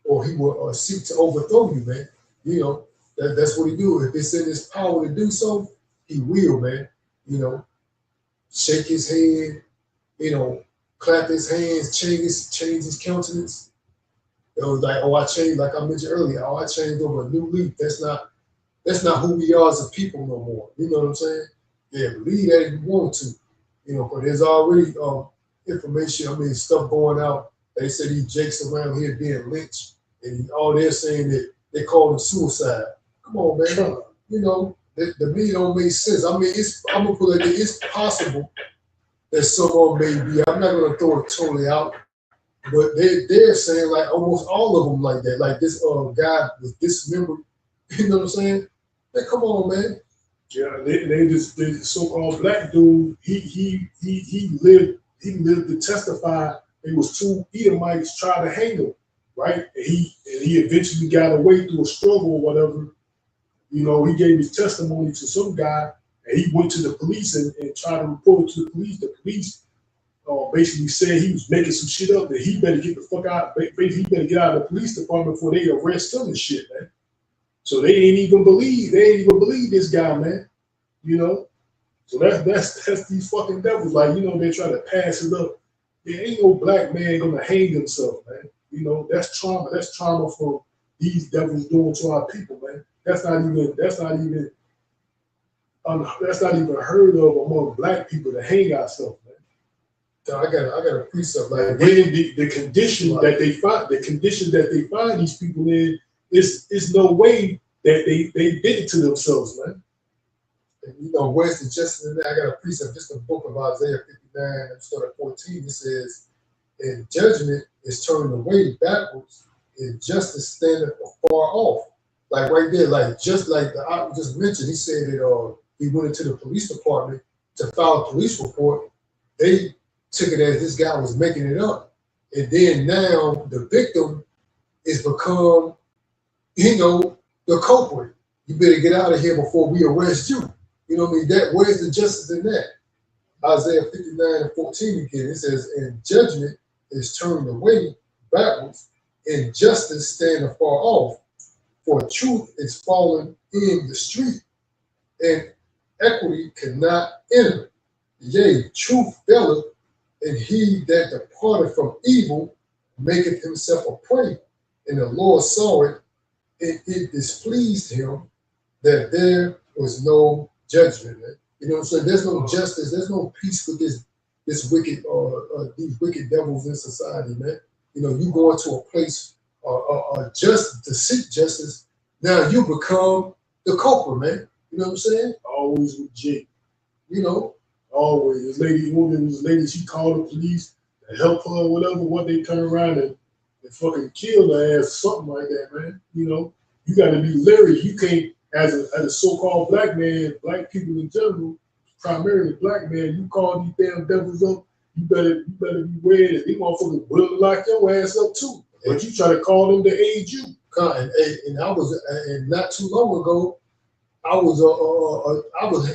or he will seek to overthrow you, man. You know, that's what he do. If it's in his power to do so, he will, man. You know, shake his head, you know, clap his hands, change his countenance. It was like, oh, I changed, like I mentioned earlier, oh, I changed over a new leaf. That's not who we are as a people no more. You know what I'm saying? Yeah, believe that if you want to. You know, but there's already information, I mean, stuff going out. They say these Jakes around here being lynched, and all they're saying that they call them suicide. Come on, man. You know, the me don't make sense. I mean, I'm gonna put it like it's possible that someone may be. I'm not gonna throw it totally out, but they're saying like almost all of them like that. Like this guy was dismembered. You know what I'm saying? Like, come on, man. Yeah, the so-called black dude, he lived to testify. It was 2 Edomites trying to hang him, right? And he eventually got away through a struggle or whatever. You know, he gave his testimony to some guy, and he went to the police and tried to report it to the police. The police basically said he was making some shit up, that he better get the fuck out. Basically, he better get out of the police department before they arrest him and shit, man. So they ain't even believe this guy, man. You know? So that's these fucking devils. Like, you know, they try to pass it up. There ain't no black man gonna hang himself, man. You know, that's trauma. That's trauma from these devils doing to our people, man. That's not even heard of among black people to hang ourselves, man. So I got a precept like the condition that they find these people in. It's no way that they did it to themselves, man. And you know, where's the justice in that? I got a precept, just the book of Isaiah 59, start at 14. It says, and judgment is turned away backwards, and justice standeth afar off. Like right there, like just like I just mentioned, he said that he went into the police department to file a police report. They took it as this guy was making it up. And then now the victim is become, you know, the culprit. You better get out of here before we arrest you. You know what I mean? Where's the justice in that? Isaiah 59 and 14 again, it says, and judgment is turned away backwards, and justice stand afar off, for truth is fallen in the street, and equity cannot enter. Yea, truth faileth, and he that departed from evil maketh himself a prey. And the Lord saw it, and it displeased him that there was no judgment. You know what I'm saying? There's no justice. There's no peace with this wicked these wicked devils in society, man. You know, you go into a place just to seek justice. Now you become the culprit, man. You know what I'm saying? Always with Jake. You know, always. This lady, she called the police to help her or whatever. What they turn around and fucking kill her ass, something like that, man. You know, you got to be leery. You can't. As a so-called black man, black people in general, primarily black man, you call these damn devils up, you better beware that these motherfuckers will lock your ass up too. But you try to call them to aid you. And I was, and not too long ago, I was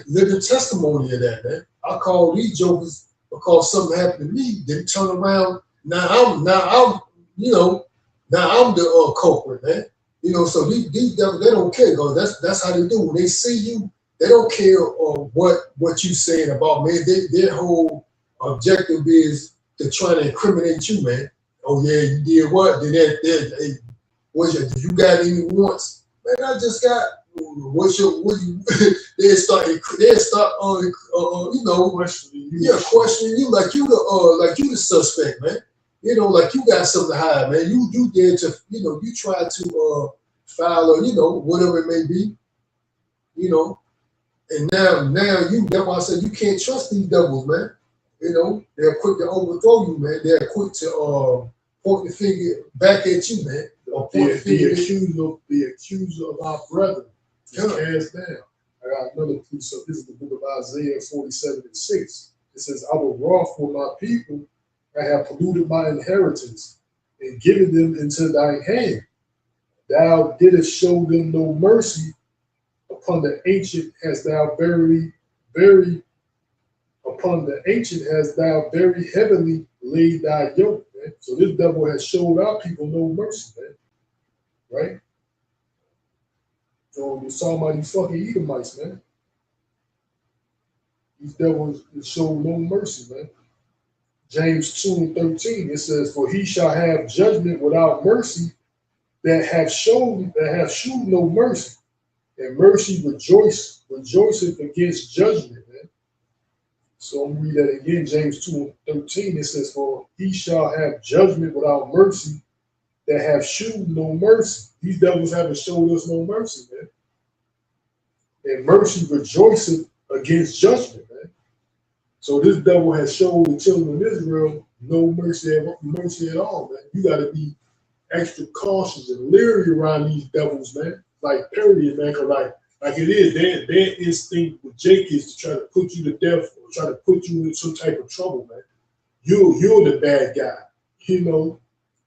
living testimony of that, man. I called these jokers because something happened to me. Then turn around. Now I'm the culprit, man. You know, so these devils, they don't care, because that's how they do. When they see you, they don't care what you saying about, man. Their whole objective is to try to incriminate you, man. oh yeah, you did what? Then hey, what's your, do you got any wants? Man, I just got, what you, they start, you know, questioning you. yeah, questioning you like you the suspect, man. You know, like you got something to hide, man. You dare to, you know, you try to file or, you know, whatever it may be, you know. And now you, that's why I said you can't trust these devils, man. You know, they're quick to overthrow you, man. They're quick to point the finger back at you, man. Or point the finger The accuser of our brethren is Yeah. cast down. I got another precept. This is the book of Isaiah 47:6. It says, I will wrath for my people. I have polluted my inheritance and given them into thine hand. Thou didst show them no mercy. Upon the ancient hast thou upon the ancient hast thou very heavily laid thy yoke, man. So this devil has showed our people no mercy, man. Right? So we saw about these fucking Edomites, man. These devils show no mercy, man. James 2:13, it says, for he shall have judgment without mercy that have shewed no mercy. And mercy rejoiceth against judgment, man. So I'm gonna read that again, James 2:13. It says, for he shall have judgment without mercy that have shewed no mercy. These devils haven't showed us no mercy, man. And mercy rejoiceth against judgment, man. So this devil has showed the children of Israel no mercy at all, man. You gotta be extra cautious and leery around these devils, man. Like period, man. Cause like it is, their instinct with Jake is to try to put you to death or try to put you in some type of trouble, man. You're the bad guy, you know,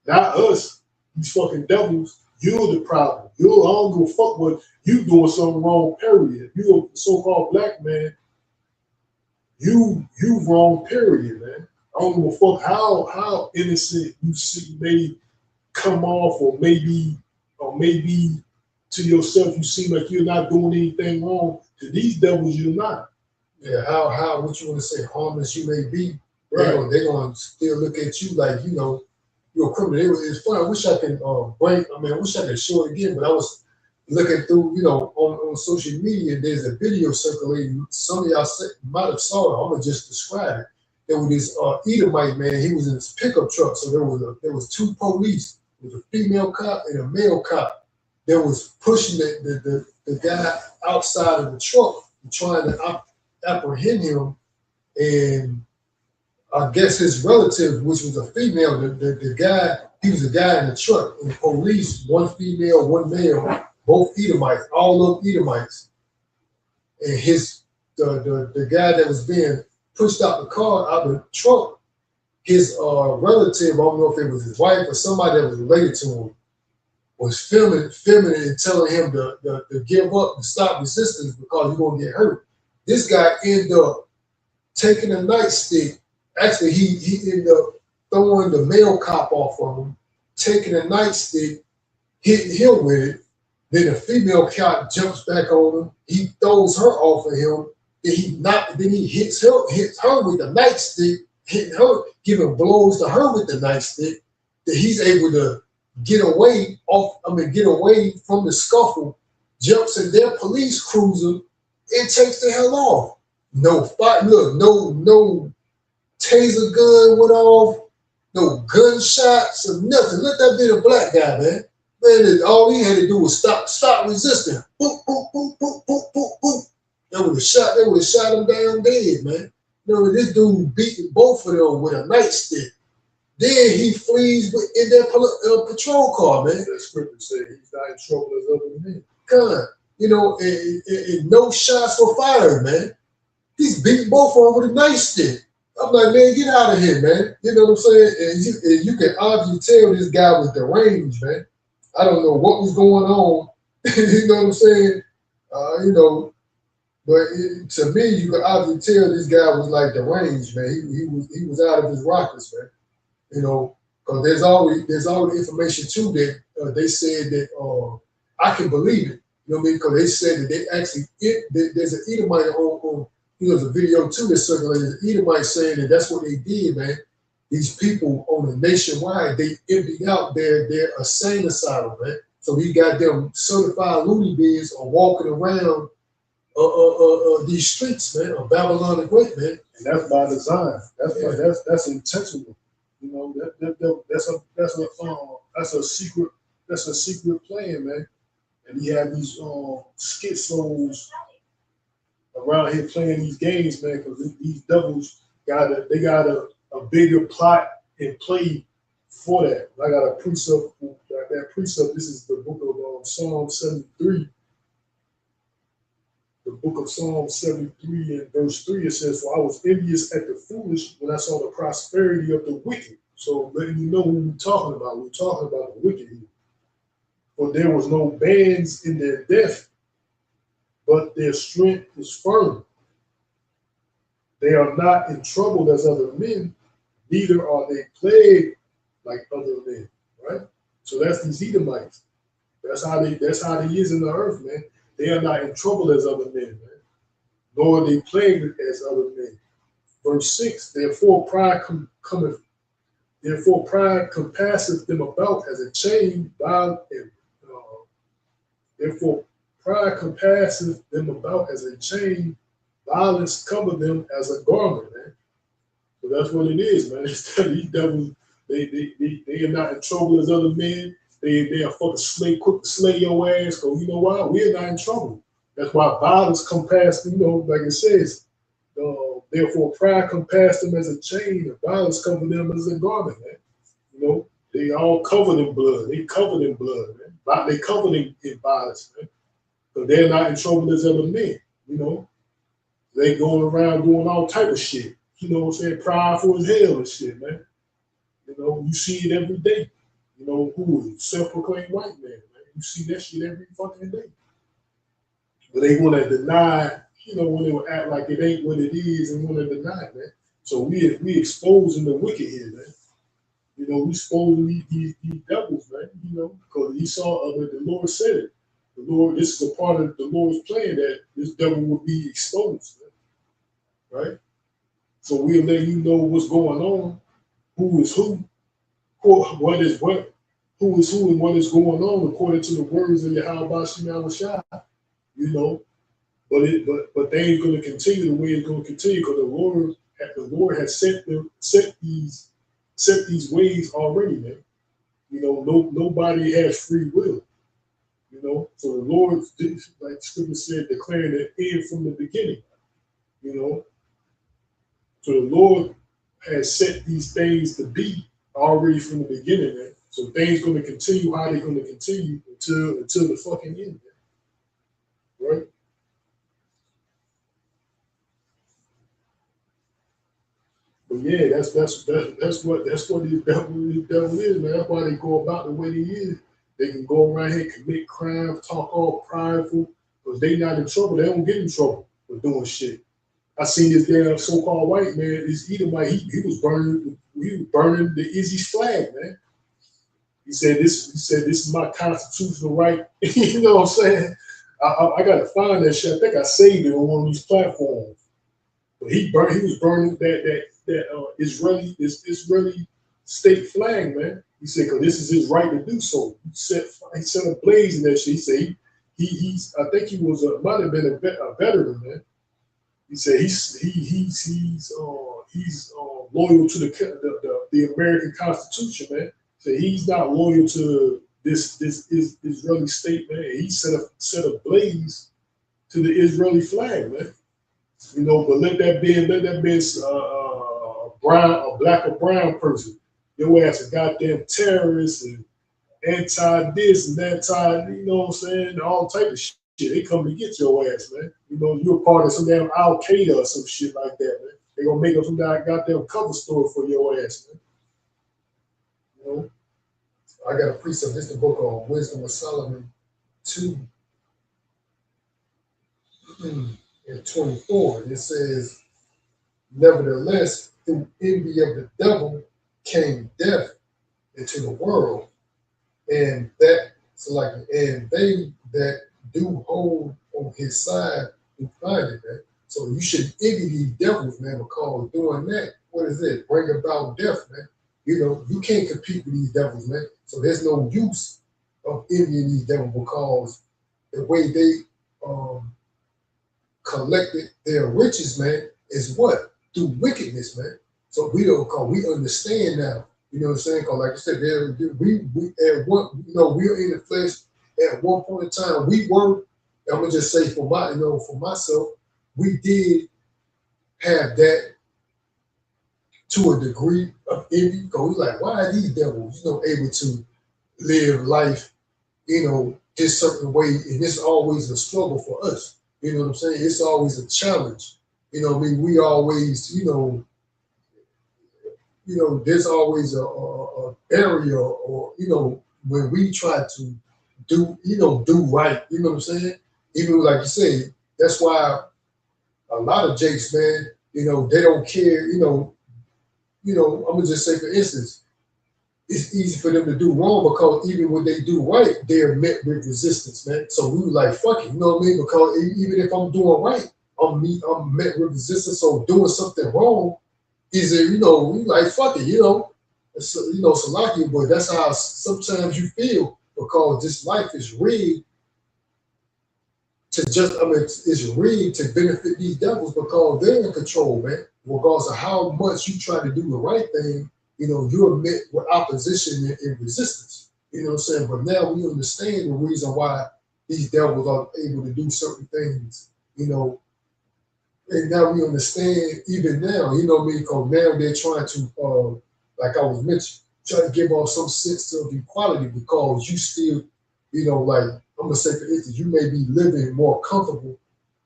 not us. These fucking devils. You're the problem. I don't give a fuck what you doing something wrong. Period. You a so-called black man. You wrong. Period, man. I don't give a fuck how innocent you see may come off, or maybe to yourself you seem like you're not doing anything wrong. To these devils, you're not. Yeah, how what you want to say, harmless you may be, Right. they're gonna still look at you like, you know, you're a criminal. It's funny. I wish I could I wish I could show it again, but I was looking through, you know, on social media, and there's a video circulating. Some of y'all might have saw it. I'm gonna just describe it. There was this Edomite man. He was in his pickup truck. So there was two police. There was a female cop and a male cop that was pushing the guy outside of the truck, trying to apprehend him. And I guess his relative, which was a female, the guy, he was a guy in the truck. And the police, one female, one male, both Edomites, all of Edomites. And the guy that was being pushed out the car, out the truck, his relative, I don't know if it was his wife or somebody that was related to him, was filming it and telling him to give up and stop resistance because you're gonna get hurt. This guy ended up taking a nightstick. Actually, he ended up throwing the male cop off of him, taking a nightstick, hitting him with it. Then the female cop jumps back on him. He throws her off of him. Then he hits her with the nightstick, hitting her, giving blows to her with the nightstick. That he's able to get away from the scuffle, jumps in their police cruiser, and takes the hell off. No fight, look, no taser gun went off, no gunshots or nothing. Let that be a black guy, man. Man, all he had to do was stop resisting. Boop, boop, boop, boop, boop, boop, boop. They would have shot him down dead, man. You know, this dude beating both of them with a nightstick. Then he flees in their patrol car, man. That scripture said he's not in trouble as other men. God, you know, and no shots were fired, man. He's beating both of them with a nightstick. I'm like, man, get out of here, man. You know what I'm saying? And you can obviously tell this guy was deranged, man. I don't know what was going on. You know what I'm saying? You know, but to me, you can obviously tell this guy was like deranged, man. He was out of his rockets, man. You know, because there's already information too that they said that I can believe it. You know what I mean? Because they said that they actually there's an Edomite on there's a video too that circulated. Edomite saying that that's what they did, man. these people on a nationwide, they emptied out their insane asylum, man. So he got them certified loony bins are walking around these streets, man, of Babylon the Great, man. And that's by design. That's intentional. You know, that's a secret plan, man. And he had these schizos around here playing these games, man, because these devils got a bigger plot and play for that. I got a precept. That precept. This is the book of Psalm 73. The book of Psalm 73 and verse 3. It says, "For I was envious at the foolish when I saw the prosperity of the wicked." So letting you know who we're talking about. We're talking about the wicked here. For there was no bands in their death, but their strength is firm. They are not in trouble as other men, neither are they plagued like other men. Right? So that's these Edomites. That's how they is in the earth, man. They are not in trouble as other men, man, nor are they plagued as other men. Verse 6, therefore pride compasseth them about as a chain, therefore pride compasseth them about as a chain, violence cover them as a garment, man. So that's what it is, man. These devils, they are not in trouble as other men. They are fucking quick to slay your ass, because you know why? We're not in trouble. That's why violence come past, you know, like it says, therefore pride come past them as a chain, and violence cover them as a garment, man. You know, they all covered in blood. They covered in blood, man. They covered in violence, man. But they're not in trouble as other men, you know. They going around doing all type of shit. You know what I'm saying? Prideful as hell and shit, man. You know, you see it every day. You know, who is self-proclaimed white man, man. You see that shit every fucking day. But they want to deny, you know, when they will act like it ain't what it is and want to deny it, man. So we exposing the wicked here, man. You know, we exposing these devils, man. You know, because he saw the Lord said it. The Lord, this is a part of the Lord's plan that this devil will be exposed, man. Right? So we'll let you know what's going on, who is who, what is what, who is who, and what is going on according to the words of Yahweh Shema Shai. You know, but they ain't going to continue the way it's going to continue, because the Lord has set these ways already, man. You know, nobody has free will. You know, so the Lord, like Scripture said, declaring the end from the beginning. You know, so the Lord has set these things to be already from the beginning, man. So things going to continue how they're going to continue until the fucking end, man. Right? But yeah, that's what the devil is, man. That's why they go about the way they is. They can go around here, commit crimes, talk all prideful, because they not in trouble. They don't get in trouble for doing shit. I seen this damn so-called white man, this Edomite, he was burning the Izzy's flag, man. He said this is my constitutional right. You know what I'm saying? I gotta find that shit. I think I saved it on one of these platforms. But he was burning that Israeli state flag, man. He said, because this is his right to do so. He set ablaze in that shit. He said he's I think he was might have been a veteran, man. He said he's loyal to the American Constitution, man. So he's not loyal to this Israeli state, man. He set ablaze to the Israeli flag, man. You know, but let that be a black or brown person. Your ass a goddamn terrorist and anti this and anti, you know what I'm saying, all type of shit. They come to get your ass, man. You know, you're part of some damn Al Qaeda or some shit like that, man. They gonna make up some goddamn cover story for your ass, man. You know, I got a precept. This is the book on Wisdom of Solomon 2 and 24. And it says, nevertheless, through envy of the devil came death into the world, and they that do hold on his side do find it, man. So you should envy these devils, man, because doing that, what is it? Bring about death, man. You know, you can't compete with these devils, man. So there's no use of envying these devils because the way they collected their riches, man, is what? Through wickedness, man. So we don't call, we understand now. You know what I'm saying? Because like I said, we at one, you know, we're in the flesh. At one point in time, we were. I'm gonna just say for my, you know, for myself, we did have that to a degree of envy. Because we like, why are these devils, you know, able to live life, you know, this certain way? And it's always a struggle for us. You know what I'm saying? It's always a challenge. You know, I mean, we always, there's always a barrier, or when we try to do right. You know what I'm saying? Even like you said, that's why a lot of jakes, man, they don't care. I'm gonna just say, for instance, it's easy for them to do wrong because even when they do right, they're met with resistance, man. So we were like, fuck it, you know what I mean? Because even if I'm doing right, I'm met with resistance. So doing something wrong is we like, fuck it, Salaki, but that's how sometimes you feel because this life is rigged it's rigged to benefit these devils because they're in control, man. Regardless of how much you try to do the right thing, you're met with opposition and resistance. You know what I'm saying? But now we understand the reason why these devils are able to do certain things, and now we understand even now, because now they're trying to, like I was mentioning, try to give off some sense of equality because you still, like I'm gonna say for instance, you may be living more comfortable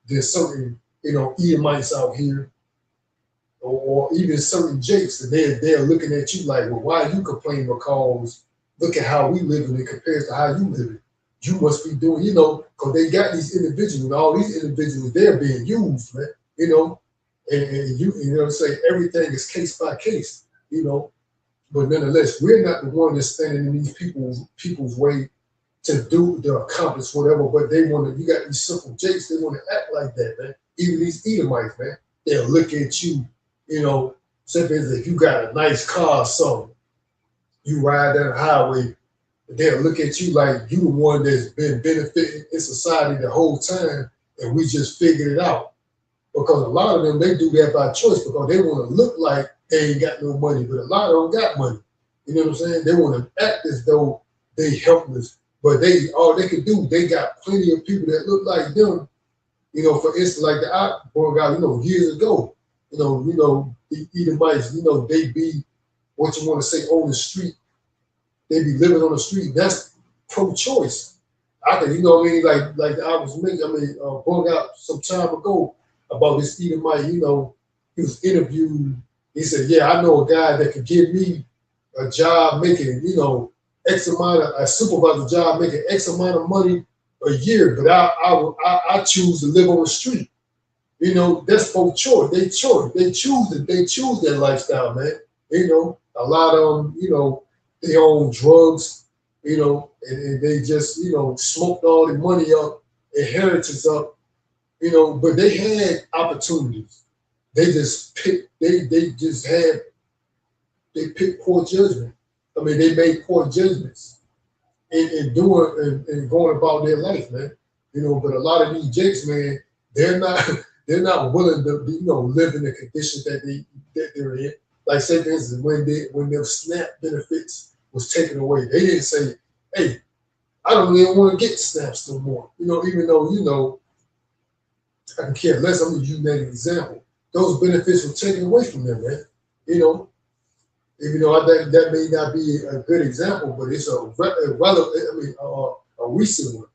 than certain, Edomites out here, or even certain Jakes, and they're looking at you like, well, why are you complaining? Because look at how we living in comparison to how you living. You must be doing, because they got these individuals, and all these individuals, they're being used, man. And say everything is case by case, but nonetheless, we're not the one that's standing in these people's way to accomplish whatever, but they want to, you got these simple jakes, they want to act like that, man. Even these Edomites, man, they'll look at you, simply as if you got a nice car or something, you ride down the highway, they'll look at you like you the one that's been benefiting in society the whole time, and we just figured it out. Because a lot of them, they do that by choice because they want to look like they ain't got no money, but a lot of them got money. You know what I'm saying? They want to act as though they helpless, but all they can do, they got plenty of people that look like them. For instance, like the Outborn guy, years ago, the Edomites, they be what you want to say on the street. They be living on the street. That's pro-choice. I think, like I was mentioning, brought out some time ago about this Edomite, he was interviewed. He said, yeah, I know a guy that could give me a job making, X amount of, a supervisor job making X amount of money a year, but I choose to live on the street. That's for choice. They choose their lifestyle, man. A lot of them, they own drugs, and they just, smoked all the money up, inheritance up, but they had opportunities. They just picked, they picked poor judgment. I mean, they made poor judgments in doing and going about their life, man. But a lot of these jakes, man, they're not willing to live in the conditions that they're in. Like say for instance, when their SNAP benefits was taken away, they didn't say, hey, I don't even want to get snaps no more. Even though I can care less. I'm using that example. Those benefits were taken away from them, man. Even though I think that may not be a good example, but it's a recent one.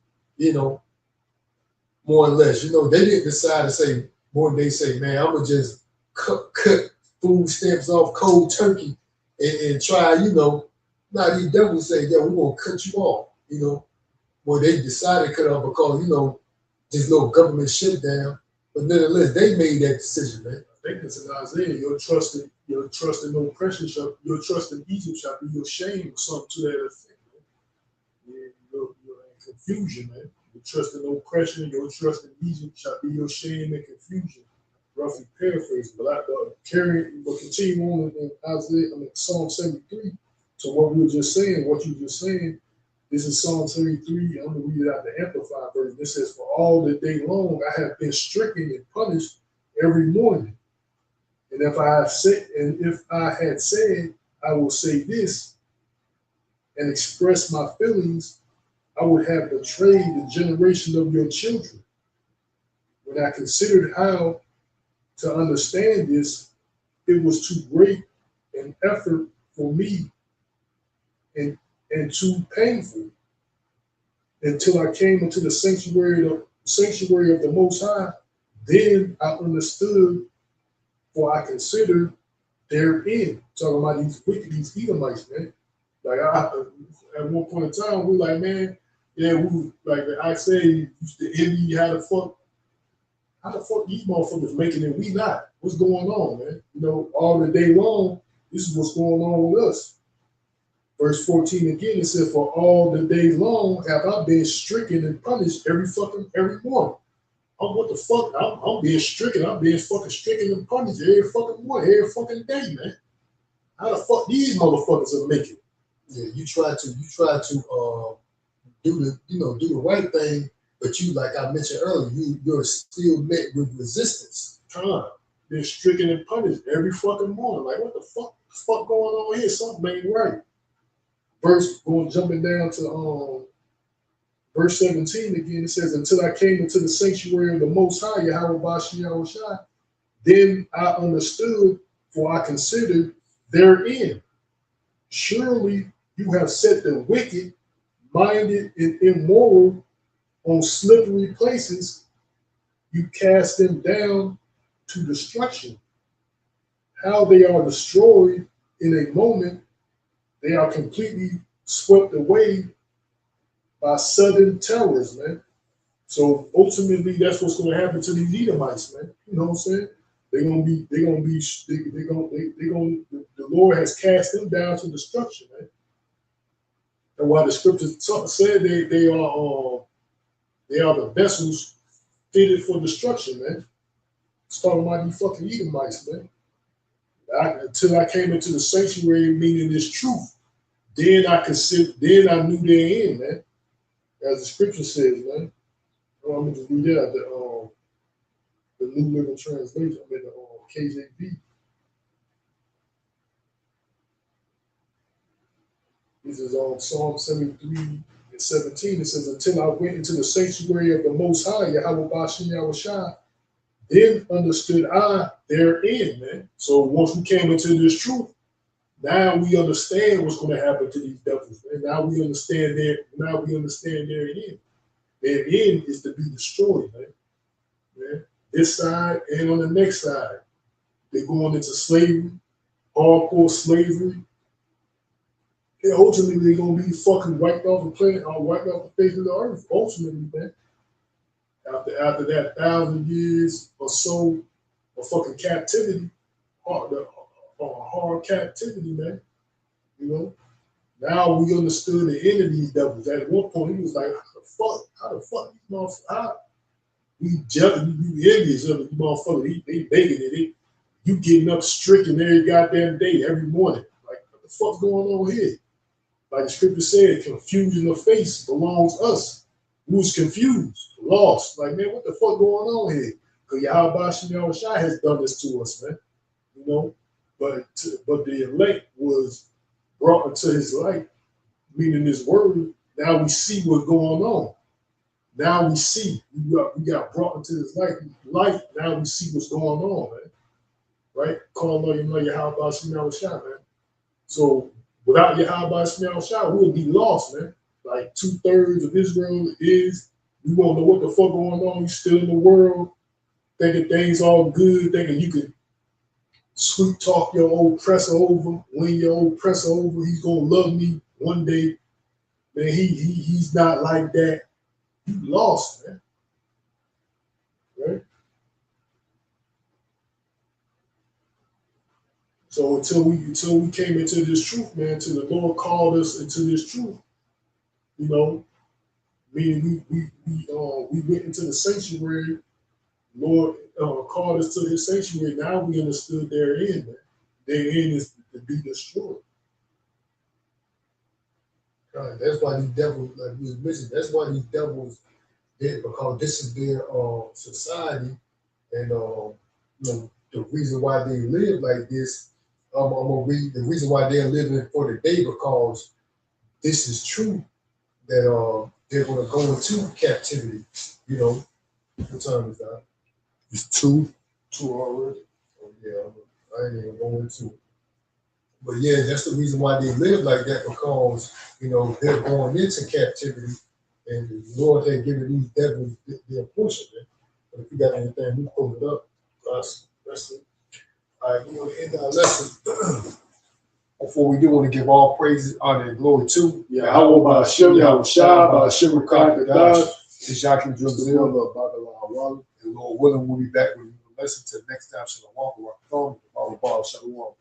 More or less. They didn't decide to say, more than they say, man, I'm gonna just cut food stamps off cold turkey and try, now these devils say, yeah, we're gonna cut you off, Well, they decided to cut off because, this little government shutdown, but nonetheless, they made that decision, man. I think it's in Isaiah. Your trust in oppression your trust in Egypt shall be your shame, or something to that effect. You're in confusion, man. Your trust in oppression, your trust in Egypt shall be your shame and confusion. roughly paraphrasing, but continue on in Psalm 73 to what we were just saying, what you were just saying. This is Psalm 73. I'm going to read it out the Amplified version. It says, "For all the day long I have been stricken and punished every morning. And if I had said, I will say this, and express my feelings, I would have betrayed the generation of your children. When I considered how to understand this, it was too great an effort for me and too painful, until I came into the sanctuary of the Most High. Then I understood, for I considered therein." Talking about these Edomites, man. Like at one point in time, we like, man, yeah, we like I say used to envy how the fuck these motherfuckers making it, we not. What's going on, man? You know, all the day long, this is what's going on with us. Verse 14 again, it says, "For all the day long have I been stricken and punished every morning." What the fuck? I'm being stricken. I'm being fucking stricken and punished every fucking morning, every fucking day, man. How the fuck these motherfuckers are making? Yeah, you try to do the right thing, but you, like I mentioned earlier, you're still met with resistance. Been stricken and punished every fucking morning. Like, what the fuck going on here? Something ain't right. Jumping down to verse 17 again, it says, "Until I came into the sanctuary of the Most High, Yahweh Bashi Yahushai, then I understood, for I considered therein. Surely you have set the wicked, minded, and immoral on slippery places. You cast them down to destruction. How they are destroyed in a moment. They are completely swept away by sudden terrors, man." So ultimately, that's what's going to happen to these Edomites, man. You know what I'm saying? The Lord has cast them down to destruction, man. And while the scriptures said they are the vessels fitted for destruction, man. It's talking about these fucking Edomites, man. Until I came into the sanctuary, meaning this truth, then I knew their end, man. As the scripture says, man. I'm gonna just read that the New Living Translation. I mean the KJV. This is on Psalm 73 and 17. It says, "Until I went into the sanctuary of the Most High, Yahweh Bashem Yahushai, then understood I therein," man. So once we came into this truth, now we understand what's going to happen to these devils. And now we understand their end. Their end is to be destroyed, man. This side and on the next side. They're going into slavery, hardcore slavery. And ultimately they're gonna be fucking wiped off the planet, or wiped off the face of the earth. Ultimately, man. After that 1,000 years or so of fucking captivity, hard captivity, man. You know, now we understood the end of these devils. At one point, he was like, how the fuck these motherfuckers, we envious of it, you motherfuckers, they begging it. You getting up stricken every goddamn day, every morning. Like, what the fuck's going on here? Like the scripture said, confusion of face belongs us. Who's confused, lost. Like, man, what the fuck going on here? Because Yahweh Shai has done this to us, man. You know, but the elect was brought into his light, meaning his word. Now we see what's going on. Now we see we got brought into his light. Now we see what's going on, man. Right? Call on Yahweh Shai, man. So without Yahweh Shai, we would be lost, man. Like 2/3 of Israel is, you won't know what the fuck going on. You still in the world, thinking things all good, thinking you could sweet talk your old oppressor over, win your old oppressor over. He's gonna love me one day. Man, he's not like that. You lost, man. Right? So until we came into this truth, man, until the Lord called us into this truth, you know, meaning we went into the sanctuary, Lord called us to His sanctuary. Now we understood their end. Their end is to be destroyed. God, that's why these devils, like we was mentioning, that's why these devils did, because this is their society, and you know, the reason why they live like this. I'm gonna read the reason why they're living for the day, because this is true that they're gonna go into captivity. You know, what time is that? It's two already. Oh, yeah, I ain't even going into it. But yeah, that's the reason why they live like that, because you know they're going into captivity, and the Lord had given these devils their portion. Man. But if you got anything, we pull it up. That's it. All right, we're gonna end our lesson. Before we do, want to give all praises, honor, and glory to Yahweh Ba'ashem, Yahushua, Ba'ashem Rakadash, Jacques Brazil, Bagalan Walla, and Lord willing, we'll be back with a lesson. Till next time, Shalom, Shalom, Shalom.